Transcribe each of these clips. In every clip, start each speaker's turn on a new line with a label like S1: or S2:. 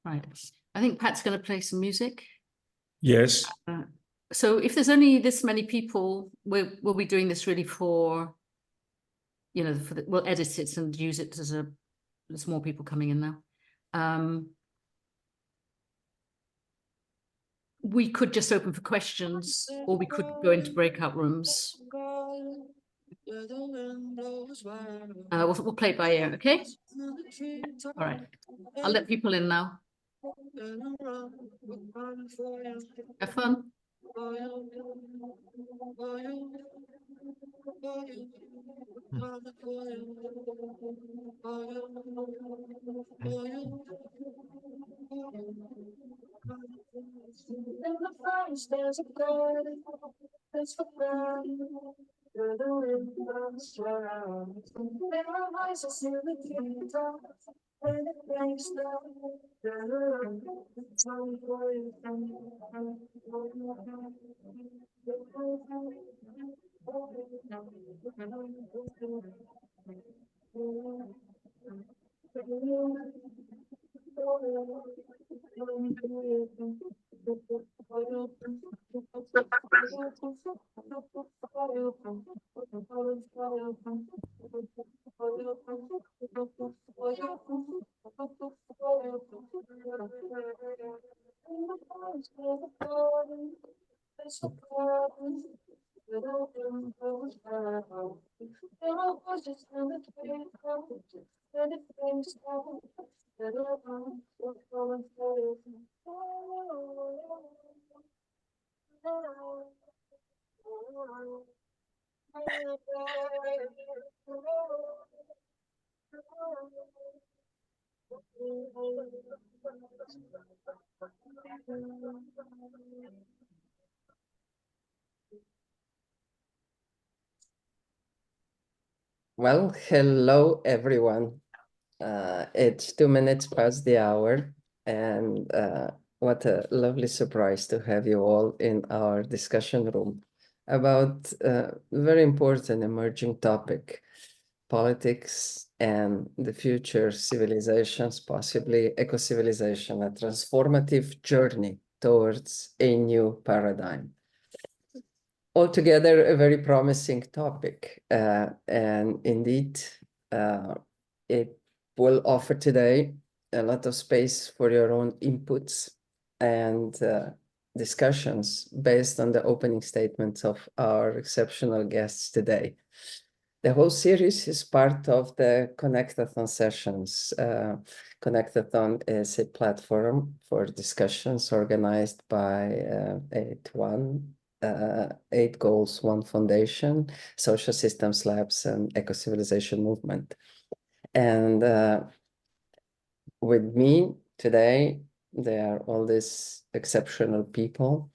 S1: Right. I think Pat's going to play some music.
S2: Yes.
S1: So if there's only this many people, we'll be doing this really for, you know, we'll edit it and use it as there's more people coming in now. We could just open for questions, or we could go into breakout rooms. We'll play it by ear, okay? All right. I'll let people in now. Have fun.
S3: Well, hello, everyone. It's 2 minutes past the hour, and what a lovely surprise to have you all in our discussion room about a very important emerging topic, politics and the future civilizations, possibly eco-civilization, a transformative journey towards a new paradigm. Altogether, a very promising topic, and indeed, it will offer today a lot of space for your own inputs and discussions based on the opening statements of our exceptional guests today. The whole series is part of the Connectathon sessions. Connectathon is a platform for discussions organized by 8 Goals, 1 Foundation, Social Systems Labs, and Ecocivilisation Movement. And with me today, there are all these exceptional people.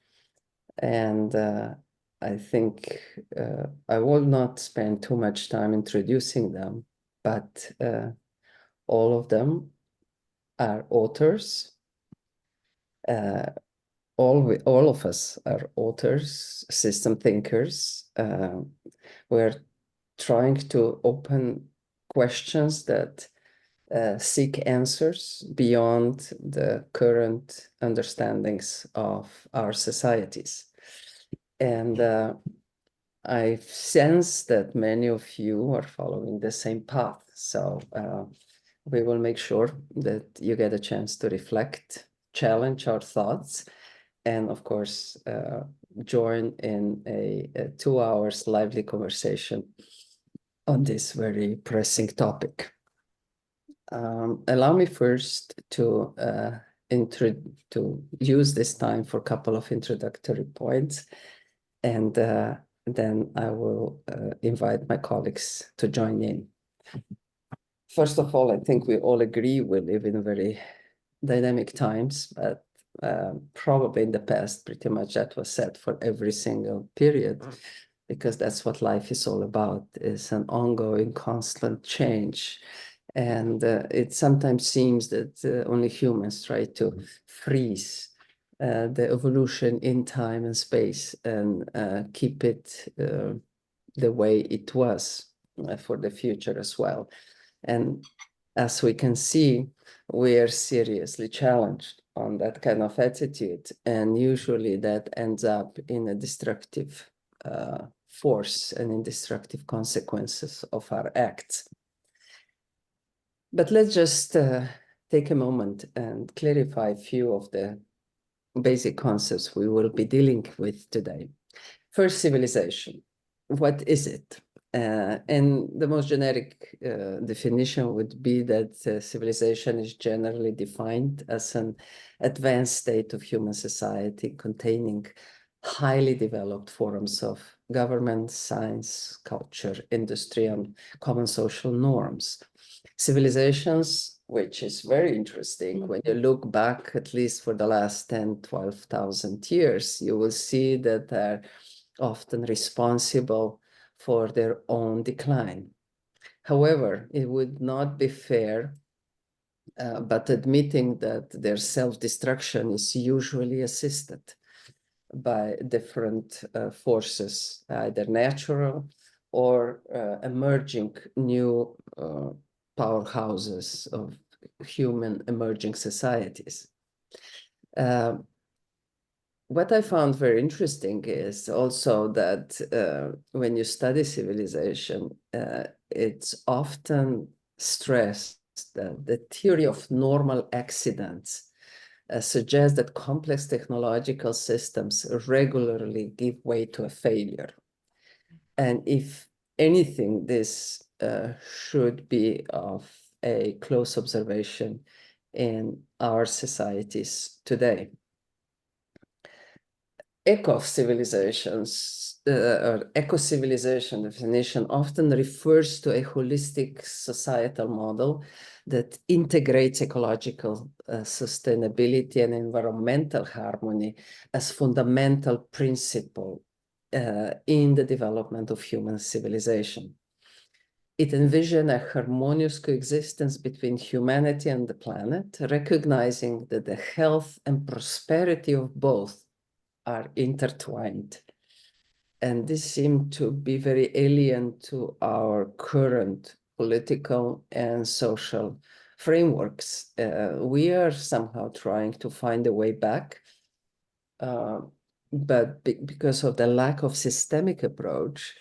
S3: And I think I will not spend too much time introducing them, but all of them are authors. All of us are authors, system thinkers. We're trying to open questions that seek answers beyond the current understandings of our societies. And I sense that many of you are following the same path. So we will make sure that you get a chance to reflect, challenge our thoughts, and of course, join in a 2 hours lively conversation on this very pressing topic. Allow me first to use this time for a couple of introductory points, and then I will invite my colleagues to join in. First of all, I think we all agree we live in very dynamic times, but probably in the past, pretty much that was said for every single period, because that's what life is all about, is an ongoing, constant change. And it sometimes seems that only humans try to freeze the evolution in time and space and keep it the way it was for the future as well. And as we can see, we are seriously challenged on that kind of attitude, and usually that ends up in a destructive force and in destructive consequences of our acts. But let's just take a moment and clarify a few of the basic concepts we will be dealing with today. First, civilization. What is it? And the most generic definition would be that civilization is generally defined as an advanced state of human society containing highly developed forms of government, science, culture, industry, and common social norms. Civilizations, which is very interesting, when you look back, at least for the last 10, 12,000 years, you will see that they're often responsible for their own decline. However, it would not be fair, but admitting that their self-destruction is usually assisted by different forces, either natural or emerging new powerhouses of human emerging societies. What I found very interesting is also that when you study civilization, it's often stressed that the theory of normal accidents suggests that complex technological systems regularly give way to a failure. And if anything, this should be of a close observation in our societies today. Eco-civilizations or eco-civilization definition often refers to a holistic societal model that integrates ecological sustainability and environmental harmony as fundamental principle in the development of human civilization. It envisioned a harmonious coexistence between humanity and the planet, recognizing that the health and prosperity of both are intertwined. And this seemed to be very alien to our current political and social frameworks. We are somehow trying to find a way back, but because of the lack of systemic approach,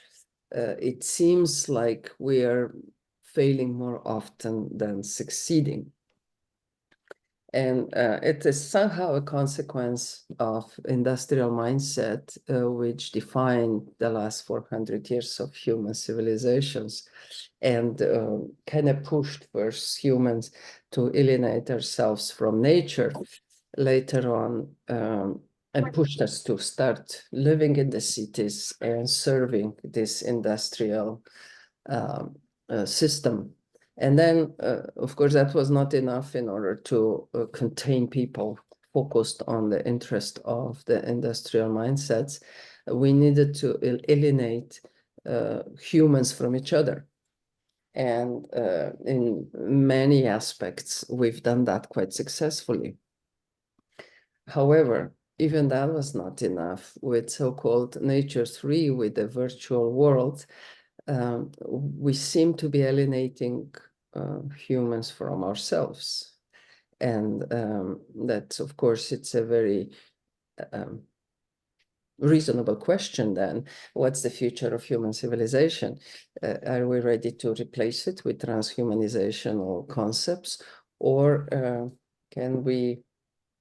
S3: it seems like we are failing more often than succeeding. And it is somehow a consequence of industrial mindset, which defined the last 400 years of human civilizations and kind of pushed first humans to alienate ourselves from nature later on, and pushed us to start living in the cities and serving this industrial system. And then, of course, that was not enough in order to contain people focused on the interest of the industrial mindsets. We needed to alienate humans from each other. And in many aspects, we've done that quite successfully. However, even that was not enough. With so-called Nature 3, with the virtual world, we seem to be alienating humans from ourselves. And that's, of course, it's a very reasonable question then. What's the future of human civilization? Are we ready to replace it with transhumanization concepts? Or can we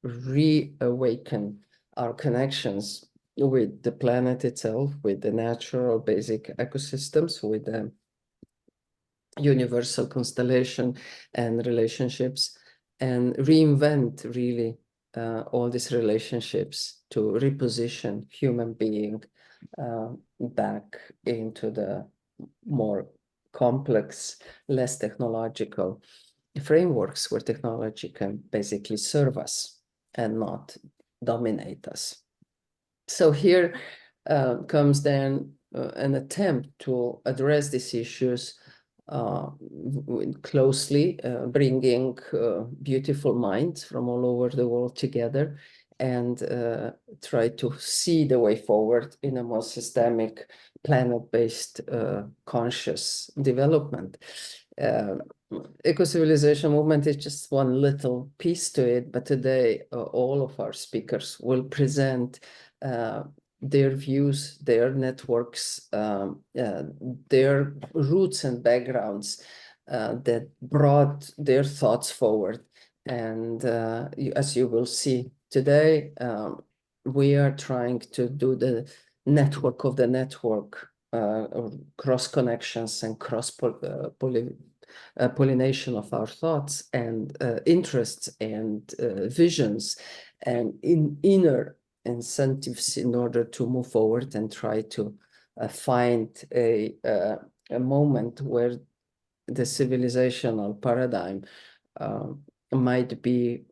S3: reawaken our connections with the planet itself, with the natural basic ecosystems, with the universal constellation and relationships, and reinvent really all these relationships to reposition human being back into the more complex, less technological frameworks where technology can basically serve us and not dominate us. So here comes then an attempt to address these issues closely, bringing beautiful minds from all over the world together and try to see the way forward in a more systemic, planet-based, conscious development. eco-civilization movement is just one little piece to it, but today all of our speakers will present their views, their networks, their roots and backgrounds that brought their thoughts forward. And as you will see today, we are trying to do the network of the network, cross connections and cross pollination of our thoughts and interests and visions and inner incentives in order to move forward and try to find a moment where the civilizational paradigm might be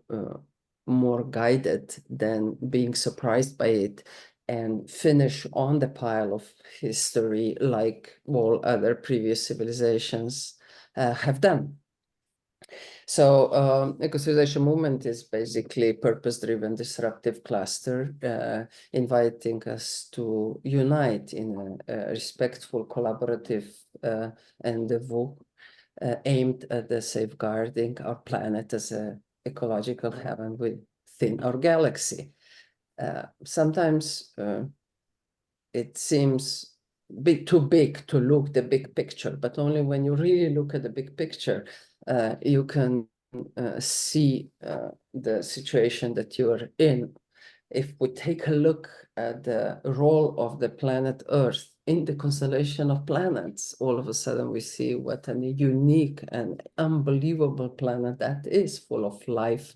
S3: more guided than being surprised by it, and finish on the pile of history like all other previous civilizations have done. So Ecocivilisation movement is basically purpose-driven disruptive cluster, inviting us to unite in a respectful, collaborative endeavor aimed at the safeguarding our planet as an ecological heaven within our galaxy. Sometimes it seems too big to look the big picture, but only when you really look at the big picture, you can see the situation that you're in. If we take a look at the role of the planet Earth in the constellation of planets, all of a sudden we see what a unique and unbelievable planet that is, full of life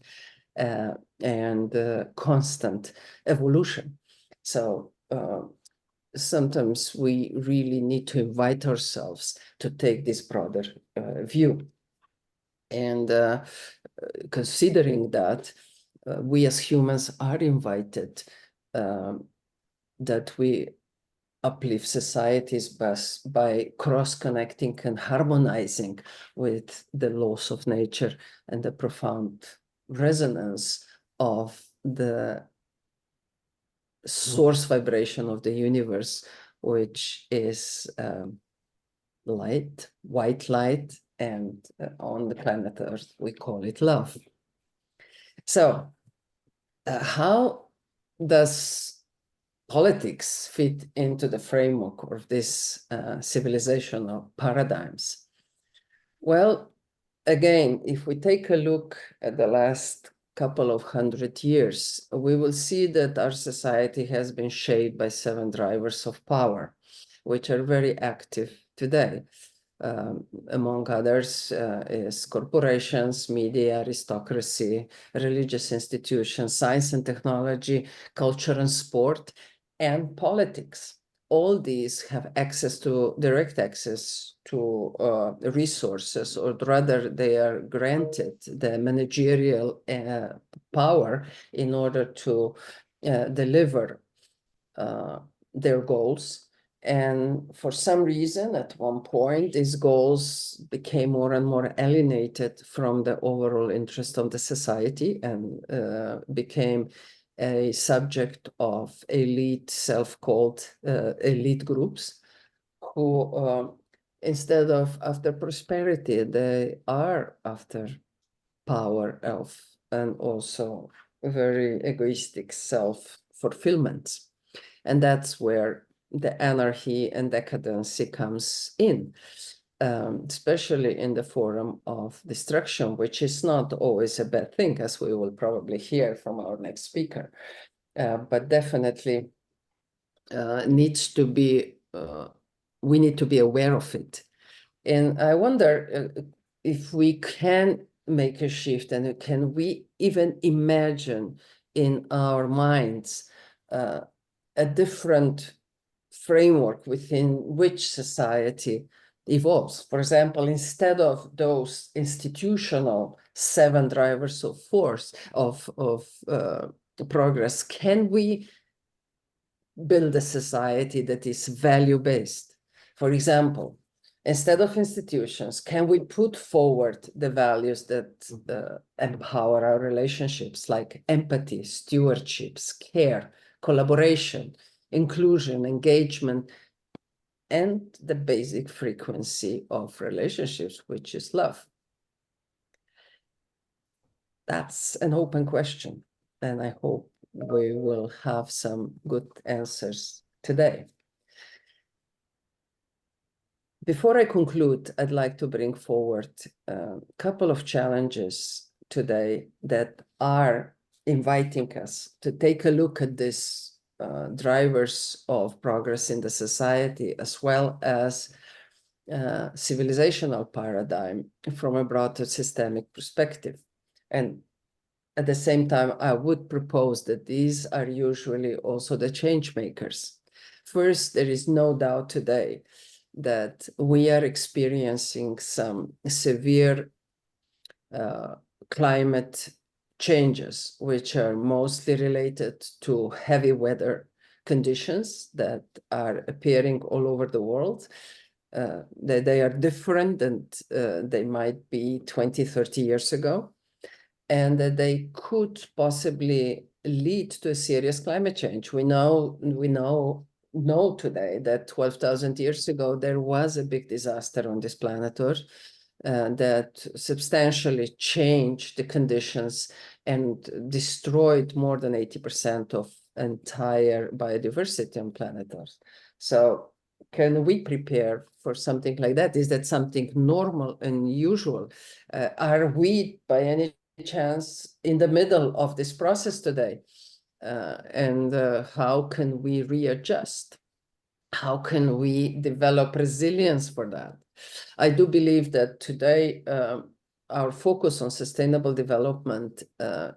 S3: and constant evolution. So sometimes we really need to invite ourselves to take this broader view. And considering that we as humans are invited, that we uplift societies by cross-connecting and harmonizing with the laws of nature and the profound resonance of the source vibration of the universe, which is light, white light, and on the planet Earth, we call it love. So how does politics fit into the framework of this civilizational paradigms? Well, again, if we take a look at the last couple of 100 years, we will see that our society has been shaped by 7 drivers of power, which are very active today. Among others is corporations, media, aristocracy, religious institutions, science and technology, culture and sport, and politics. All these have direct access to resources, or rather they are granted the managerial power in order to deliver their goals. And for some reason, at one point, these goals became more and more alienated from the overall interest of the society and became a subject of elite, self-called elite groups, who instead of after prosperity, they are after power and also very egoistic self-fulfillment. And that's where the anarchy and decadency comes in, especially in the forum of destruction, which is not always a bad thing, as we will probably hear from our next speaker, but definitely needs to be, we need to be aware of it. And I wonder if we can make a shift, and can we even imagine in our minds a different framework within which society evolves. For example, instead of those institutional 7 drivers of force of progress, can we build a society that is value-based? For example, instead of institutions, can we put forward the values that empower our relationships, like empathy, stewardship, care, collaboration, inclusion, engagement, and the basic frequency of relationships, which is love? that's an open question, and I hope we will have some good answers today. Before I conclude, I'd like to bring forward a couple of challenges today that are inviting us to take a look at these drivers of progress in the society, as well as civilizational paradigm from a broader systemic perspective. And at the same time, I would propose that these are usually also the change makers. First, there is no doubt today that we are experiencing some severe climate changes, which are mostly related to heavy weather conditions that are appearing all over the world. They are different than they might be 20, 30 years ago, and that they could possibly lead to a serious climate change. We know today that 12,000 years ago, there was a big disaster on this planet Earth that substantially changed the conditions and destroyed more than 80% of entire biodiversity on planet Earth. So can we prepare for something like that? Is that something normal and usual? Are we, by any chance, in the middle of this process today? And how can we readjust? How can we develop resilience for that? I do believe that today our focus on sustainable development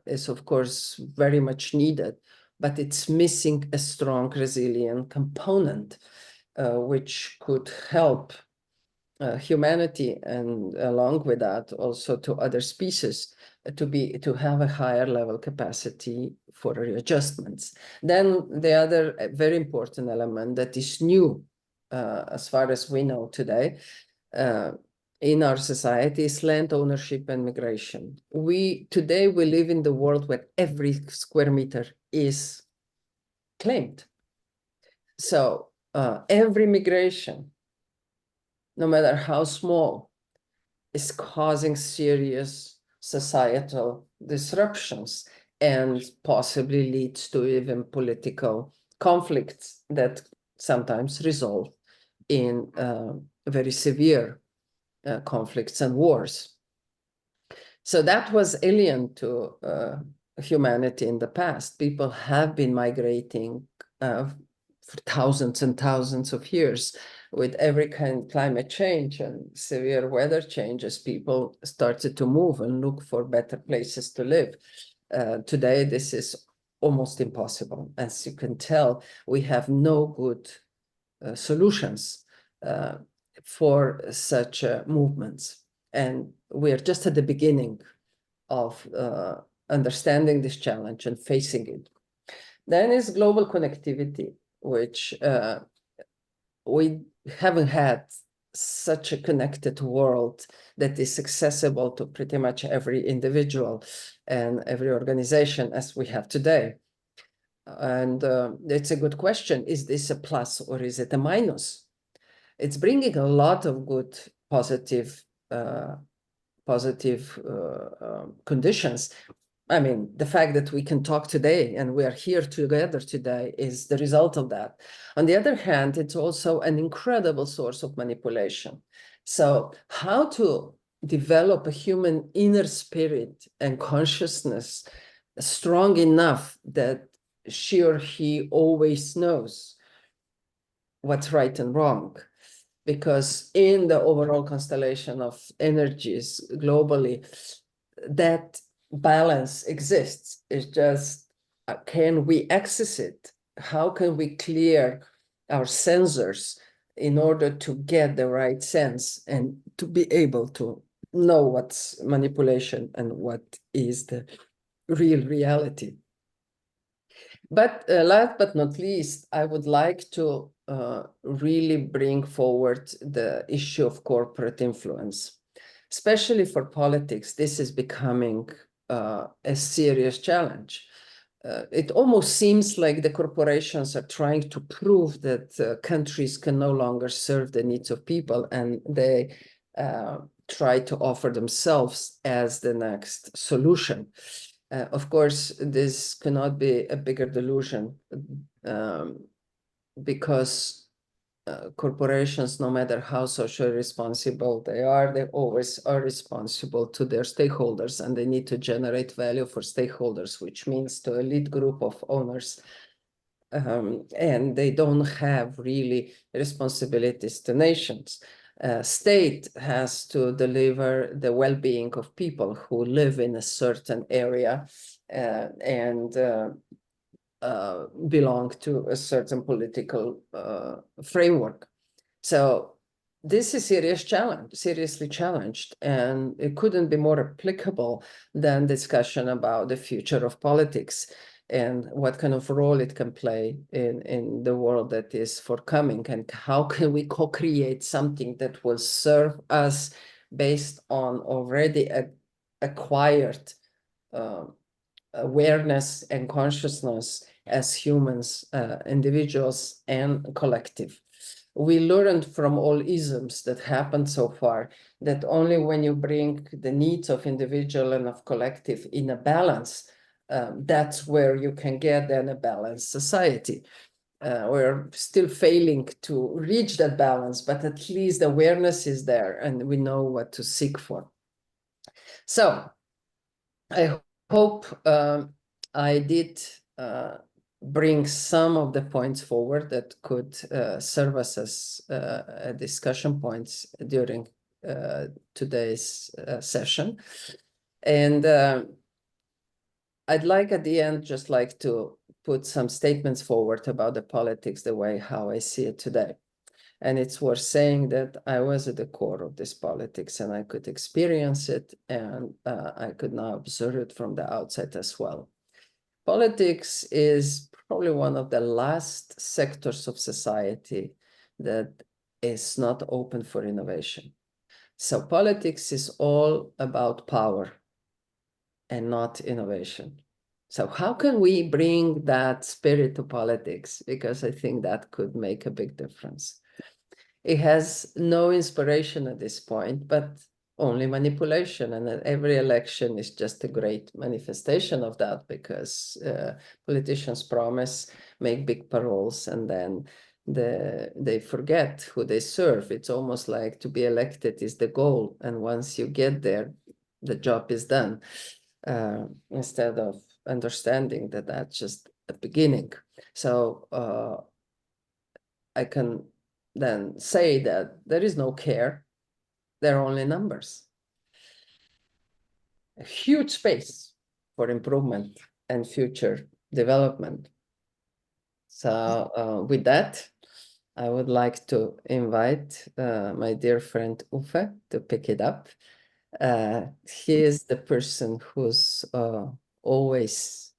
S3: is, of course, very much needed, but it's missing a strong, resilient component, which could help humanity, and along with that also to other species, to have a higher level capacity for readjustments. Then the other very important element that is new, as far as we know today, in our society is land ownership and migration. Today we live in the world where every square meter is claimed. So every migration, no matter how small, is causing serious societal disruptions and possibly leads to even political conflicts that sometimes result in very severe conflicts and wars. So that was alien to humanity in the past. People have been migrating for thousands and thousands of years. With every kind of climate change and severe weather changes, people started to move and look for better places to live. Today, this is almost impossible. As you can tell, we have no good solutions for such movements. And we are just at the beginning of understanding this challenge and facing it. Then is global connectivity, which we haven't had such a connected world that is accessible to pretty much every individual and every organization as we have today. And it's a good question. Is this a plus or is it a minus? It's bringing a lot of good, positive conditions. I mean, the fact that we can talk today and we are here together today is the result of that. On the other hand, it's also an incredible source of manipulation. So how to develop a human inner spirit and consciousness strong enough that she or he always knows what's right and wrong? Because in the overall constellation of energies globally, that balance exists. It's just, can we access it? How can we clear our sensors in order to get the right sense and to be able to know what's manipulation and what is the real reality? But last but not least, I would like to really bring forward the issue of corporate influence. Especially for politics, this is becoming a serious challenge. It almost seems like the corporations are trying to prove that countries can no longer serve the needs of people, and they try to offer themselves as the next solution. Of course, this cannot be a bigger delusion, because corporations, no matter how socially responsible they always are responsible to their stakeholders, and they need to generate value for stakeholders, which means to a elite group of owners. And they don't have really responsibilities to nations. State has to deliver the well-being of people who live in a certain area and belong to a certain political framework. So this is seriously challenged, and it couldn't be more applicable than discussion about the future of politics and what kind of role it can play in the world that is forthcoming, and how can we co-create something that will serve us based on already acquired awareness and consciousness as humans, individuals and collective. We learned from all isms that happened so far that only when you bring the needs of individual and of collective in a balance, that's where you can get then a balanced society. We're still failing to reach that balance, but at least awareness is there and we know what to seek for. So I hope I did bring some of the points forward that could serve us as discussion points during today's session. And I'd like at the end just like to put some statements forward about the politics, the way how I see it today. And it's worth saying that I was at the core of this politics and I could experience it, and I could now observe it from the outside as well. Politics is probably one of the last sectors of society that is not open for innovation. So politics is all about power and not innovation. So how can we bring that spirit to politics? Because I think that could make a big difference. It has no inspiration at this point, but only manipulation. And every election is just a great manifestation of that, because politicians promise, make big paroles, and then they forget who they serve. It's almost like to be elected is the goal. And once you get there, the job is done, instead of understanding that that's just a beginning. So I can then say that there is no care, there are only numbers. A huge space for improvement and future development. So with that, I would like to invite my dear friend Uffe to pick it up. He is the person who's always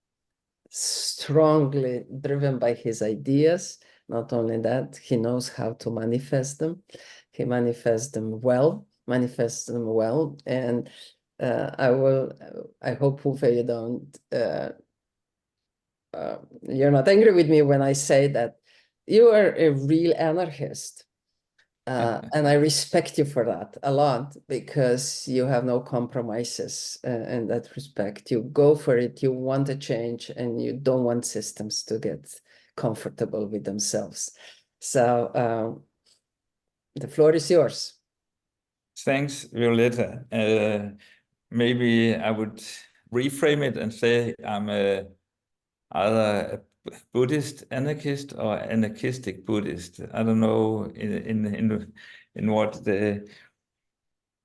S3: strongly driven by his ideas. Not only that, he knows how to manifest them. He manifests them well, and I hope, Uffe, you don't, you're not angry with me when I say that you are a real anarchist. And I respect you for that a lot, because you have no compromises in that respect. You go for it, you want a change, and you don't want systems to get comfortable with themselves. So the floor is yours.
S2: Thanks, Violetta. Maybe I would reframe it and say I'm either a Buddhist anarchist or anarchistic Buddhist. I don't know in what the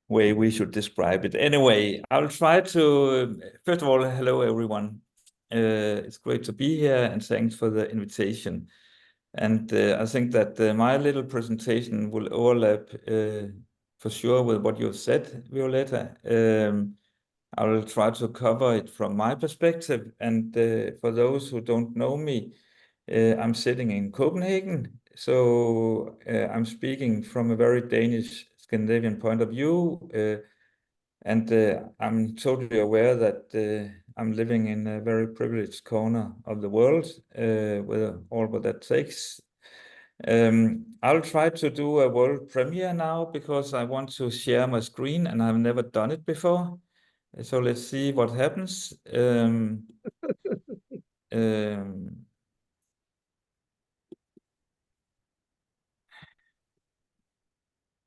S2: way we should describe it. Anyway, I'll try to, first of all, hello everyone. It's great to be here, and thanks for the invitation. And I think that my little presentation will overlap for sure with what you've said, Violetta. I will try to cover it from my perspective. And for those who don't know me, I'm sitting in Copenhagen. So I'm speaking from a very Danish Scandinavian point of view. And I'm totally aware that I'm living in a very privileged corner of the world with all what that takes. I'll try to do a world premiere now because I want to share my screen and I've never done it before. So let's see what happens.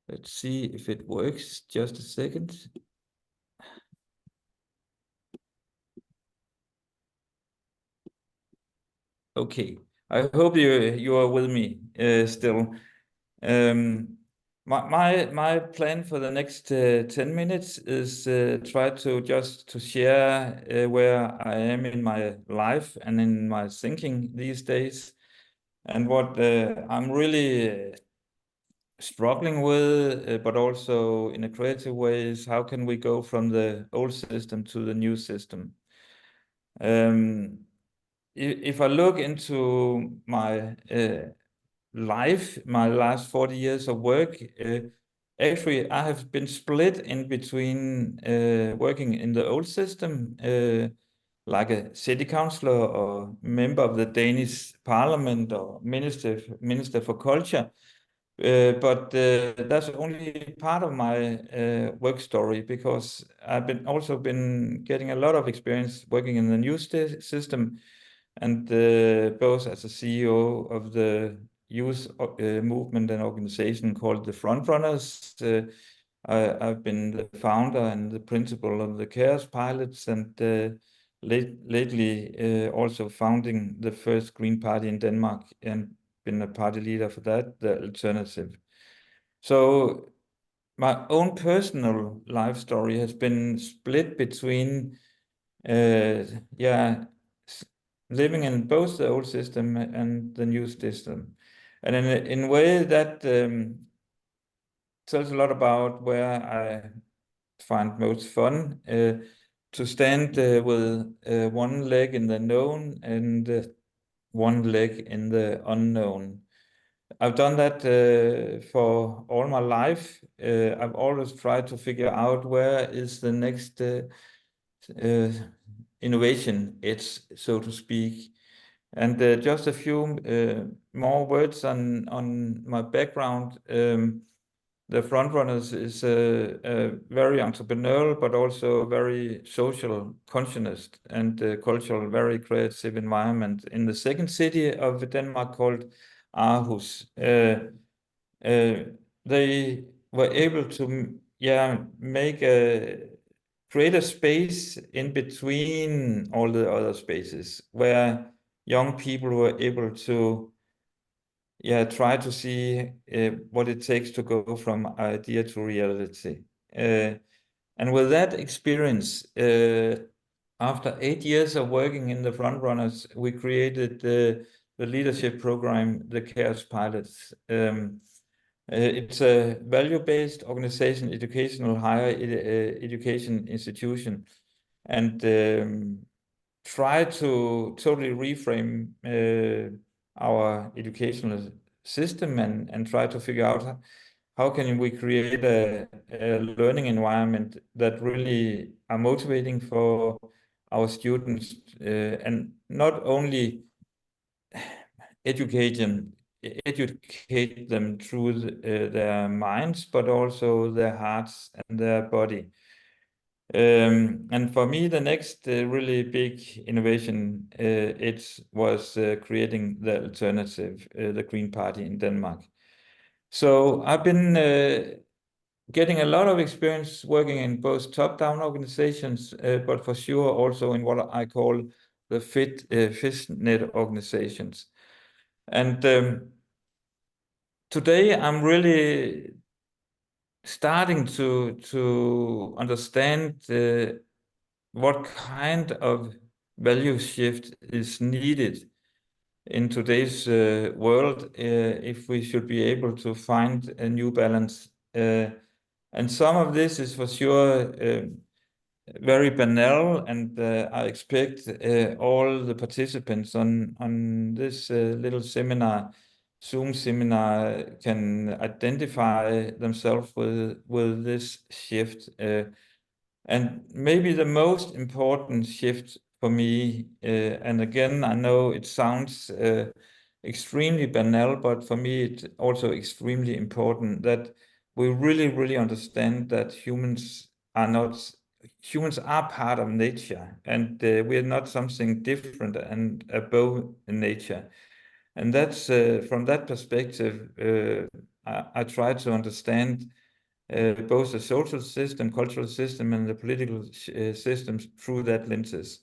S2: Let's see if it works. Just a second. Okay, I hope you are with me still. My plan for the next 10 minutes is try to just share where I am in my life and in my thinking these days, and what I'm really struggling with, but also in a creative way, is how can we go from the old system to the new system. If I look into my life, my last 40 years of work, actually I have been split in between working in the old system, like a city councillor or member of the Danish parliament or minister for culture. But that's only part of my work story, because I've also been getting a lot of experience working in the new system, and both as a CEO of the youth movement and organization called the Frontrunners. I've been the founder and the principal of the 𝗘𝗰𝗁𝗁𝗂, and lately also founding the first Green Party in Denmark, and been a party leader for that, the Alternative. So my own personal life story has been split between living in both the old system and the new system. And in a way that tells a lot about where I find most fun, to stand with one leg in the known and one leg in the unknown. I've done that for all my life. I've always tried to figure out where is the next innovation, it's so to speak. And just a few more words on my background. The Frontrunners is a very entrepreneurial, but also very social, conscious, and cultural, very creative environment in the second city of Denmark called Aarhus. They were able to create a space in between all the other spaces where young people were able to try to see what it takes to go from idea to reality. And with that experience, after 8 years of working in the Frontrunners, we created the leadership program, the 𝗘𝗰𝗁𝗁𝗂. It's a value-based organization, educational higher education institution, and try to totally reframe our educational system and try to figure out how can we create a learning environment that really are motivating for our students, and not only educate them through their minds, but also their hearts and their body. And for me, the next really big innovation, it was creating the Alternative, the Green Party in Denmark. So I've been getting a lot of experience working in both top-down organizations, but for sure also in what I call the fishnet organizations. And today I'm really starting to understand what kind of value shift is needed in today's world if we should be able to find a new balance. And some of this is for sure very banal, and I expect all the participants on this little seminar, Zoom seminar, can identify themselves with this shift. And maybe the most important shift for me, and again, I know it sounds extremely banal, but for me it's also extremely important that we really understand that humans are part of nature, and we are not something different and above nature. And that's from that perspective, I try to understand both the social system, cultural system, and the political systems through that lenses.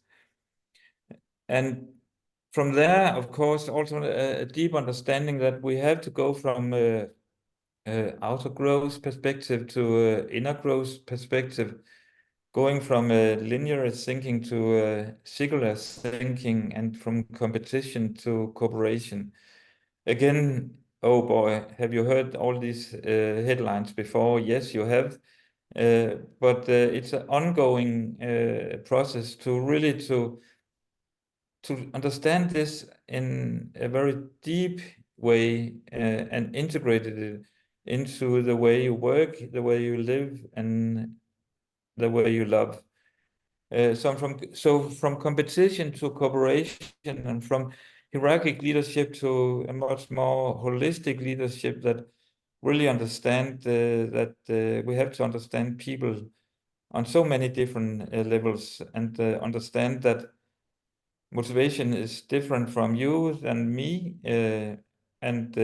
S2: And from there, of course, also a deep understanding that we have to go from outer growth perspective to inner growth perspective, going from linear thinking to circular thinking, and from competition to cooperation. Again, oh boy, have you heard all these headlines before? Yes, you have. But it's an ongoing process to really to understand this in a very deep way and integrated it into the way you work, the way you live, and the way you love. So from competition to cooperation, and from hierarchic leadership to a much more holistic leadership that really understand that we have to understand people on so many different levels, and understand that motivation is different from you than me, and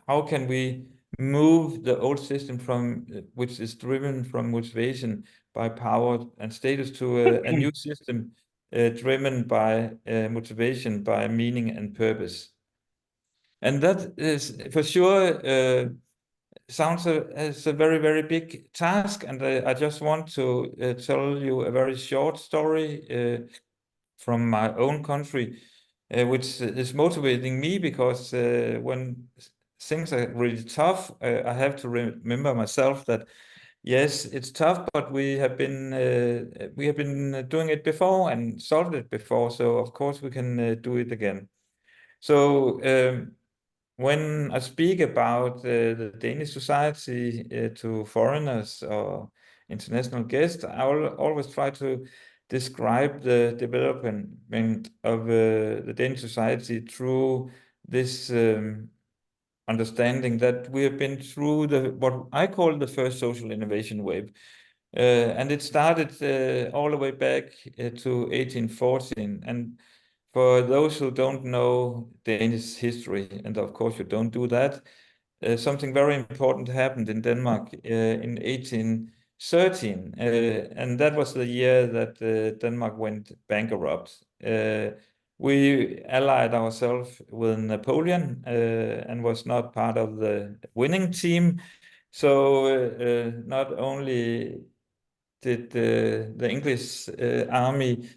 S2: how can we move the old system from which is driven from motivation by power and status to a new system driven by motivation, by meaning and purpose. And that is for sure sounds as a very big task, and I just want to tell you a very short story from my own country, which is motivating me, because when things are really tough, I have to remember myself that yes, it's tough, but we have been doing it before and solved it before, so of course we can do it again. So when I speak about the Danish society to foreigners or international guests, I will always try to describe the development of the Danish society through this understanding that we have been through what I call the first social innovation wave. And it started all the way back to 1814. And for those who don't know Danish history, and of course you don't do that, something very important happened in Denmark in 1813. And that was the year that Denmark went bankrupt. We allied ourselves with Napoleon and was not part of the winning team. So not only did the English army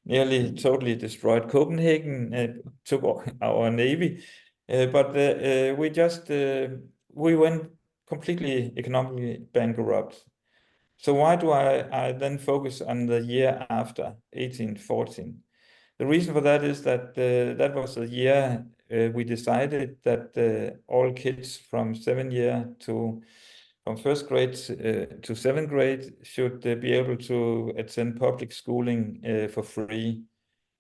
S2: nearly totally destroyed Copenhagen, took our navy, but we went completely economically bankrupt. So why do I then focus on the year after 1814? The reason for that is that that was the year we decided that all kids from first grade to seventh grade should be able to attend public schooling for free.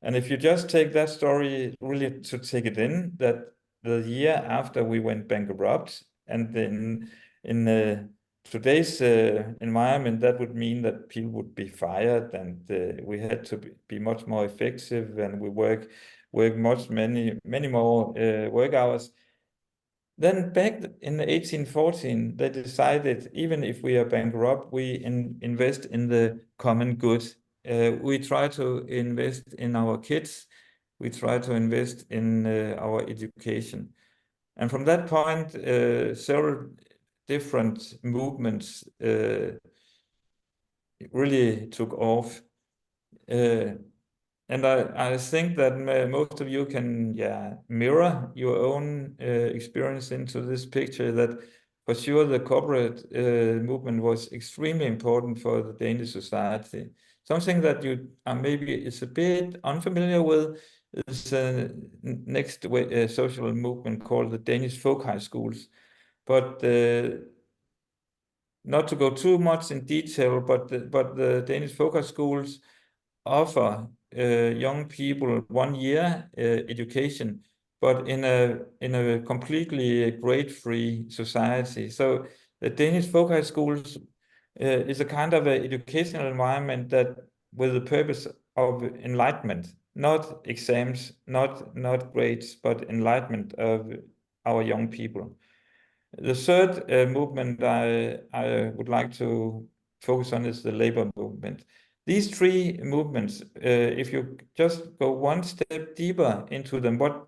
S2: And if you just take that story really to take it in, that the year after we went bankrupt, and then in today's environment, that would mean that people would be fired, and we had to be much more effective, and we work many more work hours. Then back in 1814, they decided, even if we are bankrupt, we invest in the common good. We try to invest in our kids. We try to invest in our education. And from that point, several different movements really took off. And I think that most of you can mirror your own experience into this picture, that for sure the corporate movement was extremely important for the Danish society. Something that you maybe is a bit unfamiliar with is next social movement called the Danish folk high schools. But not to go too much in detail, but the Danish folk high schools offer young people 1 year education but in a completely grade-free society. So the Danish folk high schools is a kind of an educational environment that with the purpose of enlightenment, not exams, not grades, but enlightenment of our young people. The third movement I would like to focus on is the labor movement. These three movements, if you just go one step deeper into them, what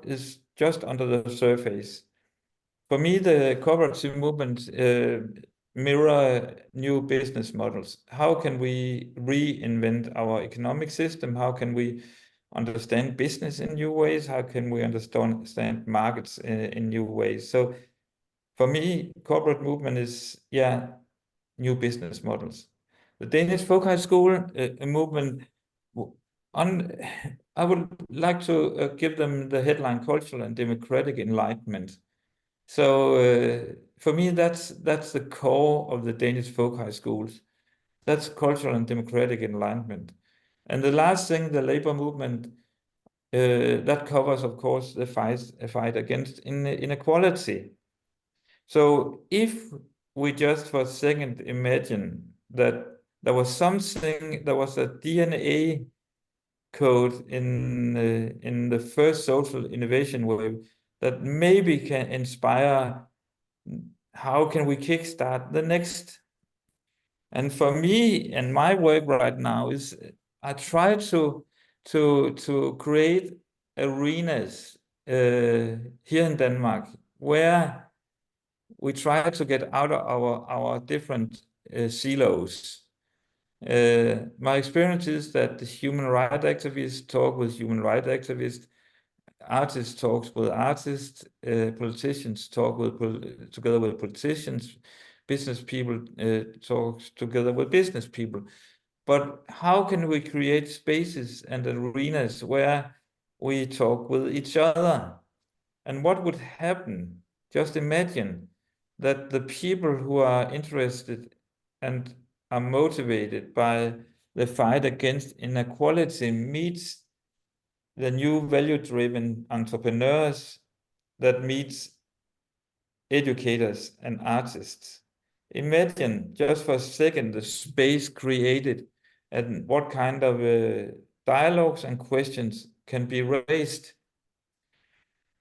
S2: is just under the surface? For me, the cooperative movement mirror new business models. How can we reinvent our economic system? How can we understand business in new ways? How can we understand markets in new ways? So for me, corporate movement is, new business models. The Danish Folk High School movement, I would like to give them the headline Cultural and Democratic Enlightenment. So for me, that's the core of the Danish folk high schools. That's cultural and democratic enlightenment. And the last thing, the labor movement, that covers, of course, the fight against inequality. So if we just for a second imagine that there was something, there was a DNA code in the first social innovation wave that maybe can inspire how can we kickstart the next. And for me and my work right now is I try to create arenas here in Denmark where we try to get out of our different silos. My experience is that the human rights activists talk with human rights activists, artists talks with artists, politicians talk together with politicians, business people talk together with business people. But how can we create spaces and arenas where we talk with each other? And what would happen? Just imagine that the people who are interested and are motivated by the fight against inequality meets the new value-driven entrepreneurs that meets educators and artists. Imagine just for a second the space created and what kind of dialogues and questions can be raised.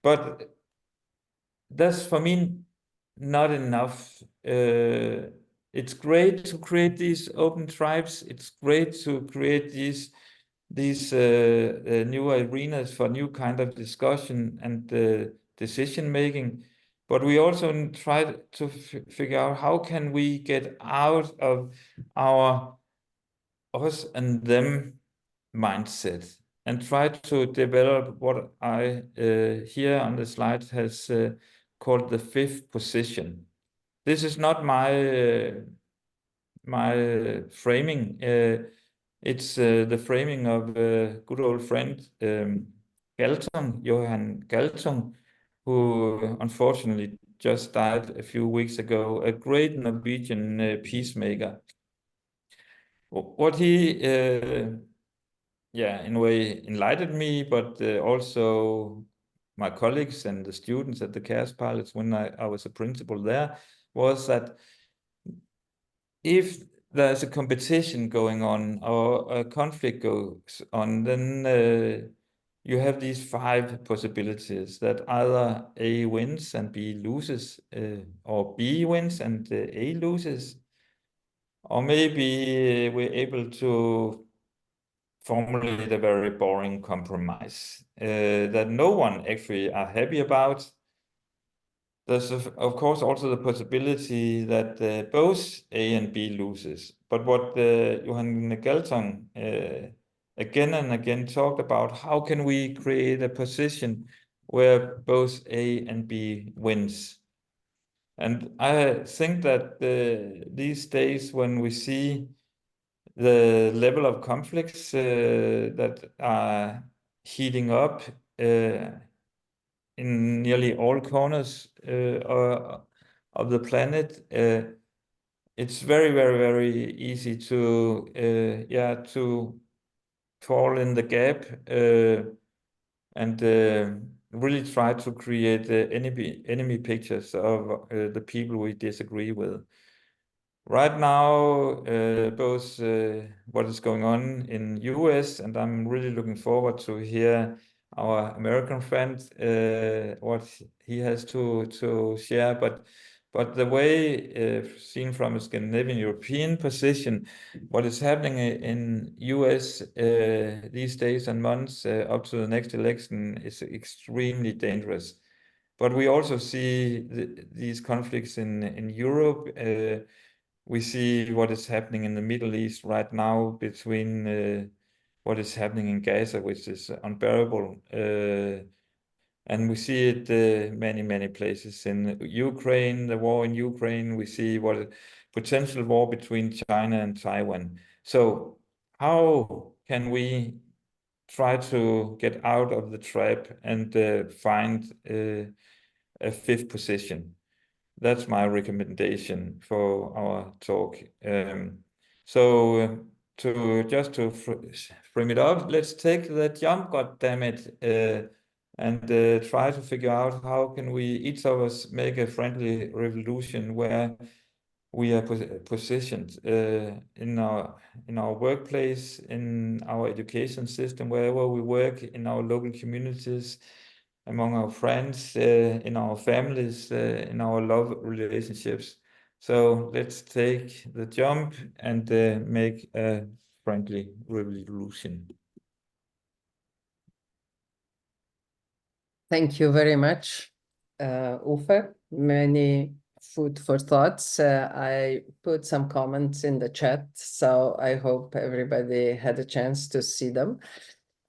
S2: But that's for me not enough. It's great to create these open tribes. It's great to create these new arenas for new kind of discussion and decision making. But we also try to figure out how can we get out of our us and them mindset and try to develop what I here on the slide has called the fifth position. This is not my framing. It's the framing of good old friend Johan Galtung, who unfortunately just died a few weeks ago, a great Norwegian peacemaker. What he, in a way enlightened me, but also my colleagues and the students at the 𝗘𝗏𝗁 when I was a principal there, was that if there's a competition going on or a conflict goes on, then you have these five possibilities that either A wins and B loses, or B wins and A loses, or maybe we're able to formulate a very boring compromise that no one actually are happy about. There's of course also the possibility that both A and B loses. But what Johan Galtung again and again talked about, how can we create a position where both A and B wins? And I think that these days when we see the level of conflicts that are heating up in nearly all corners of the planet, it's very, very, very easy to fall in the gap and really try to create enemy pictures of the people we disagree with. Right now, both what is going on in US, and I'm really looking forward to hear our American friend what he has to share. But the way seen from a Scandinavian European position, what is happening in US these days and months up to the next election is extremely dangerous. But we also see these conflicts in Europe. We see what is happening in the Middle East right now between what is happening in Gaza, which is unbearable. And we see it many places in Ukraine, the war in Ukraine. We see what a potential war between China and Taiwan. So how can we try to get out of the trap and find a fifth position? That's my recommendation for our talk. So to frame it up, let's take the jump, goddammit, and try to figure out how can we each of us make a friendly revolution where we are positioned in our workplace, in our education system, wherever we work, in our local communities, among our friends, in our families, in our love relationships. So let's take the jump and make a friendly revolution.
S3: Thank you very much, Uffe. Many food for thoughts. I put some comments in the chat, so I hope everybody had a chance to see them.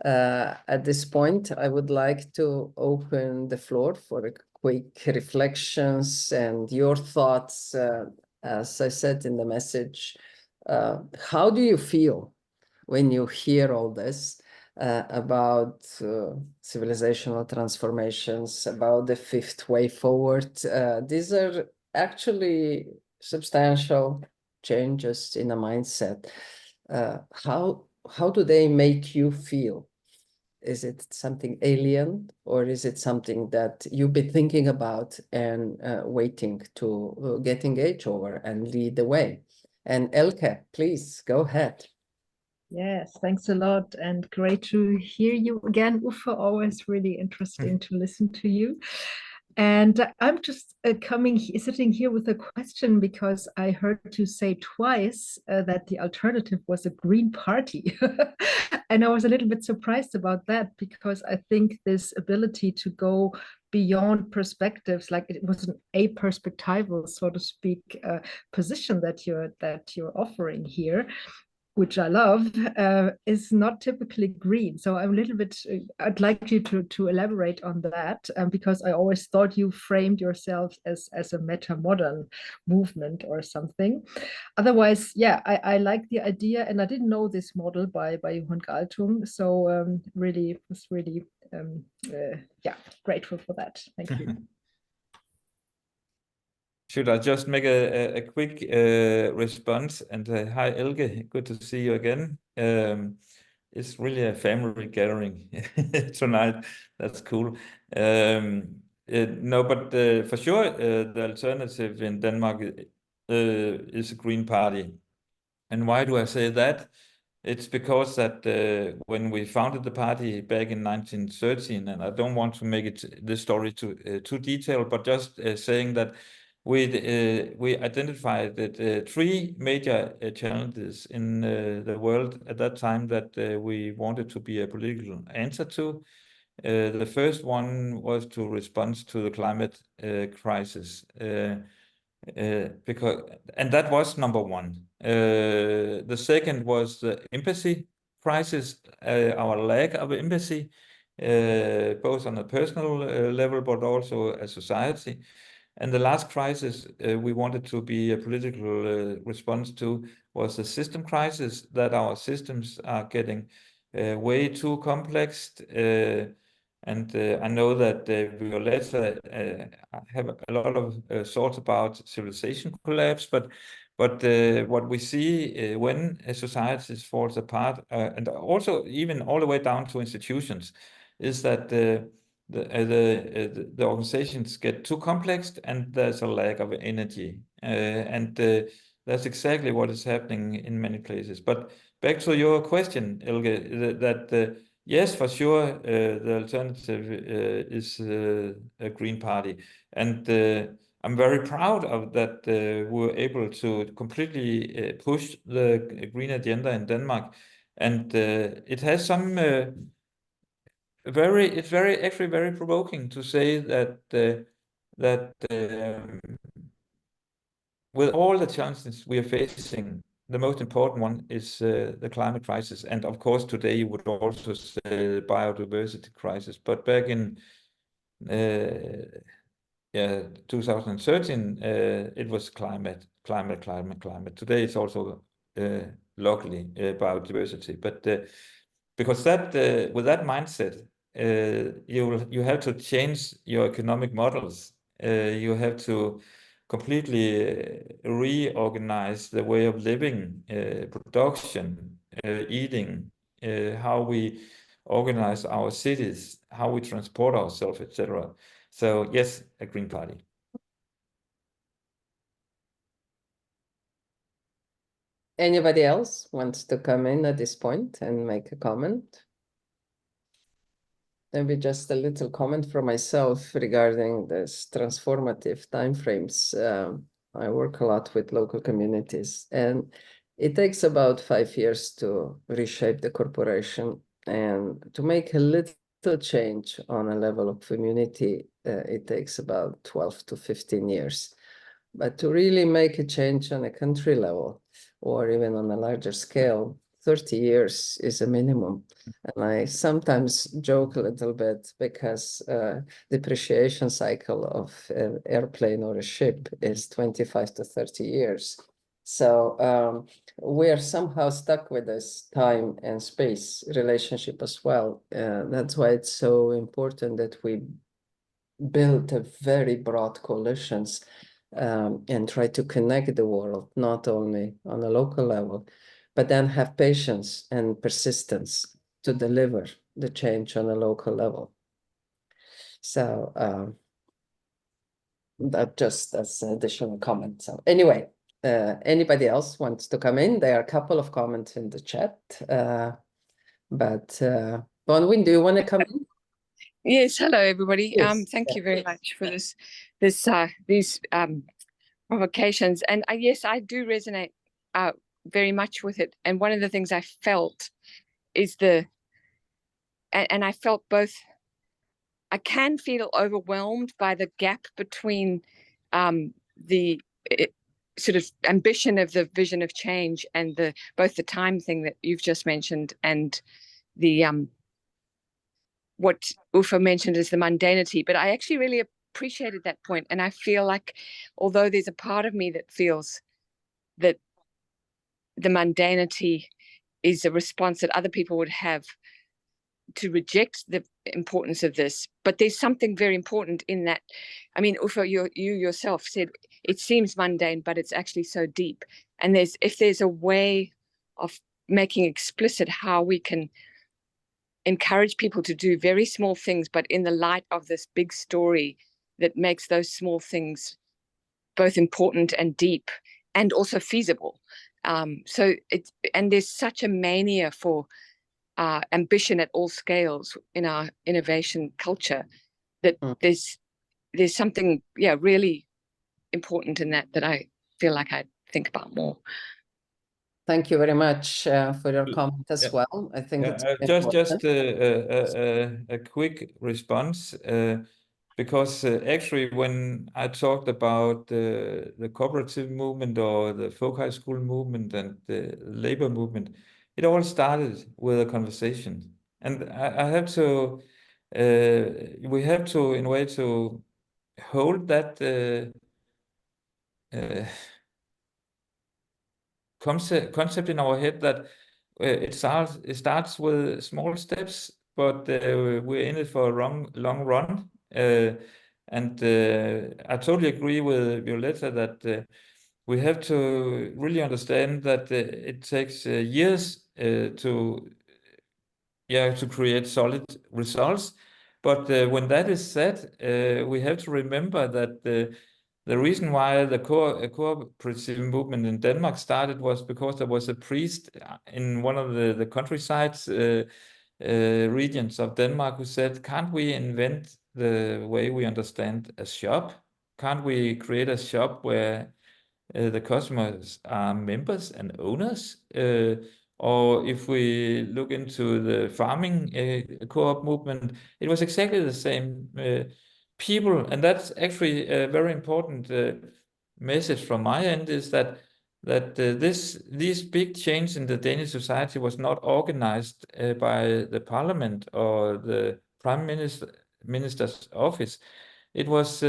S3: At this point, I would like to open the floor for a quick reflections and your thoughts. As I said in the message, how do you feel when you hear all this about civilizational transformations, about the fifth way forward? These are actually substantial changes in a mindset. How do they make you feel? Is it something alien, or is it something that you've been thinking about and waiting to get engaged over and lead the way? And Elke, please go ahead.
S4: Yes, thanks a lot, and great to hear you again, Uffe. Always really interesting to listen to you. And I'm just sitting here with a question, because I heard you say twice that the alternative was a Green Party. And I was a little bit surprised about that, because I think this ability to go beyond perspectives, like it was an aperspectival, so to speak, position that you're offering here, which I love, is not typically green. So I'm a little bit, I'd like you to elaborate on that, because I always thought you framed yourself as a meta-modern movement or something. Otherwise, yeah, I like the idea, and I didn't know this model by Johan Galtung. So really, was really, yeah, grateful for that. Thank you.
S2: Should I just make a quick response? And hi, Elke, good to see you again. It's really a family gathering tonight. That's cool. No, but for sure, the alternative in Denmark is a Green Party. And why do I say that? It's because that when we founded the party back in 1913, and I don't want to make this story too detailed, but just saying that we identified that three major challenges in the world at that time that we wanted to be a political answer to. The first one was to respond to the climate crisis, and that was number one. The second was the empathy crisis, our lack of empathy, both on a personal level, but also as society. And the last crisis we wanted to be a political response to was the system crisis, that our systems are getting way too complex. And I know that Violetta have a lot of thoughts about civilization collapse, but what we see when a society falls apart, and also even all the way down to institutions, is that the organizations get too complex and there's a lack of energy. That's exactly what is happening in many places. But back to your question, Elge, that yes, for sure, the alternative is a Green Party. And I'm very proud of that we were able to completely push the green agenda in Denmark. And it has some actually very provoking to say that with all the challenges we are facing, the most important one is the climate crisis. And of course, today you would also say the biodiversity crisis. But back in 2013, it was climate. Today it's also luckily biodiversity. But because that with that mindset, you have to change your economic models. You have to completely reorganize the way of living, production, eating, how we organize our cities, how we transport ourselves, etc. So yes, a Green Party.
S3: Anybody else wants to come in at this point and make a comment? Maybe just a little comment from myself regarding this transformative timeframes. I work a lot with local communities, and it takes about 5 years to reshape the corporation, and to make a little change on a level of community, it takes about 12 to 15 years. But to really make a change on a country level, or even on a larger scale, 30 years is a minimum. And I sometimes joke a little bit because depreciation cycle of an airplane or a ship is 25 to 30 years. So we are somehow stuck with this time and space relationship as well. That's why it's so important that we build a very broad coalitions and try to connect the world, not only on a local level, but then have patience and persistence to deliver the change on a local level. So that just as an additional comment. So anyway, anybody else wants to come in? There are a couple of comments in the chat, but Bonwin, do you want to come in?
S5: Yes, hello everybody.
S3: Yes.
S5: Thank you very much for these provocations. And yes, I do resonate very much with it. And one of the things I felt is and I felt both. I can feel overwhelmed by the gap between the sort of ambition of the vision of change and both the time thing that you've just mentioned and the what Uffe mentioned is the mundanity. But I actually really appreciated that point. And I feel like, although there's a part of me that feels that the mundanity is a response that other people would have to reject the importance of this, but there's something very important in that. I mean, Uffe, you yourself said it seems mundane, but it's actually so deep. And if there's a way of making explicit how we can encourage people to do very small things, but in the light of this big story that makes those small things both important and deep and also feasible. And there's such a mania for ambition at all scales in our innovation culture that there's something really important in that I feel like I think about more.
S3: Thank you very much for your comment as well. I think it's
S2: just a quick response, because actually when I talked about the cooperative movement or the folk high school movement and the labor movement, it all started with a conversation, and I have to we have to in a way to hold that concept in our head that it starts with small steps, but we're in it for a long run. And I totally agree with Violetta that we have to really understand that it takes years to to create solid results. But when that is said, we have to remember that the reason why the cooperative movement in Denmark started was because there was a priest in one of the countrysides regions of Denmark who said, can't we invent the way we understand a shop? Can't we create a shop where the customers are members and owners? Or if we look into the farming co-op movement, it was exactly the same people. And that's actually a very important message from my end, is that these big changes in the Danish society was not organized by the parliament or the prime minister's office. It was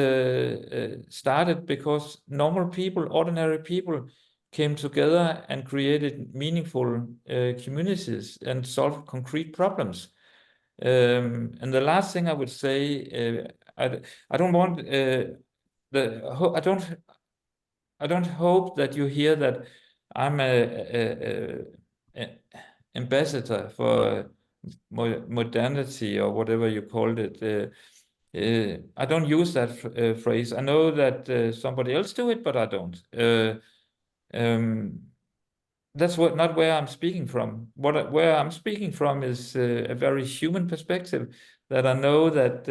S2: started because normal people, ordinary people, came together and created meaningful communities and solved concrete problems. And the last thing I would say, I don't want I don't hope that you hear that I'm a ambassador for modernity or whatever you called it. I don't use that phrase. I know that somebody else do it, but I don't. That's not where I'm speaking from. Where I'm speaking from is a very human perspective, that I know that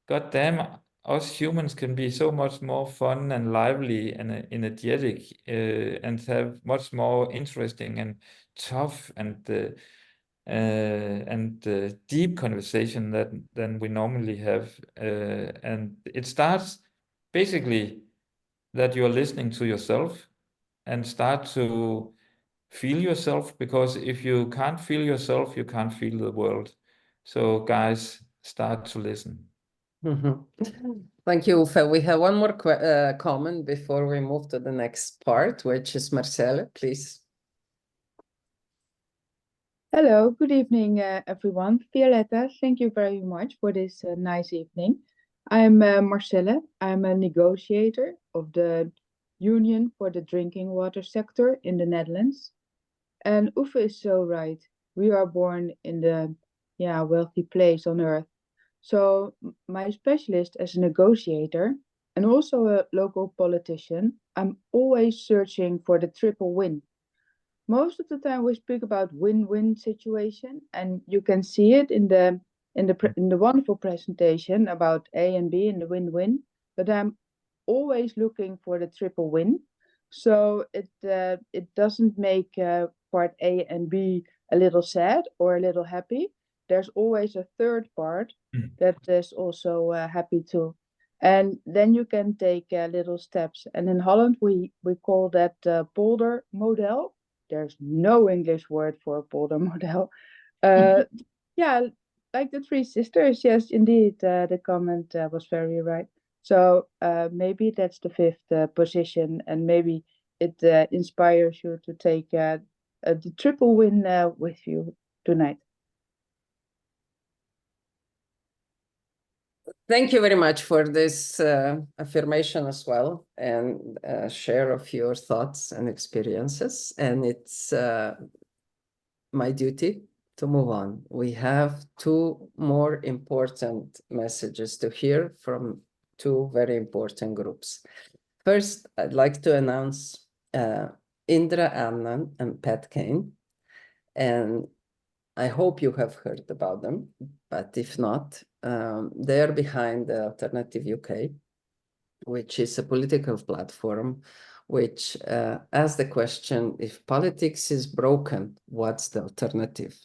S2: God damn, us humans can be so much more fun and lively and energetic and have much more interesting and tough and deep conversation than we normally have. And it starts basically that you're listening to yourself and start to feel yourself, because if you can't feel yourself, you can't feel the world. So guys, start to listen.
S3: Thank you, Uffe. We have one more comment before we move to the next part, which is Marcelle, please.
S6: Hello, good evening, everyone. 𝗣ci𝗶𝗶𝘁𝗶𝗃, thank you very much for this nice evening. I'm Marcelle. I'm a negotiator of the Union for the Drinking Water Sector in the Netherlands. And Uffe is so right. We are born in the wealthy place on earth. So my specialist as a negotiator and also a local politician, I'm always searching for the triple win. Most of the time we speak about win-win situation, and you can see it in the wonderful presentation about A and B and the win-win. But I'm always looking for the triple win, so it doesn't make part A and B a little sad or a little happy. There's always a third part that is also happy too. And then you can take little steps. And in Holland we call that polder model. There's no English word for a polder model. Yeah, like the three sisters. Yes, indeed, the comment was very right. So maybe that's the fifth position, and maybe it inspires you to take the triple win with you tonight.
S3: Thank you very much for this affirmation as well, and share of your thoughts and experiences. And it's my duty to move on. We have two more important messages to hear from two very important groups. First, I'd like to announce Indra Anand and Pat Kane. And I hope you have heard about them, but if not, they are behind the Alternative UK, which is a political platform which asks the question, if politics is broken, what's the alternative?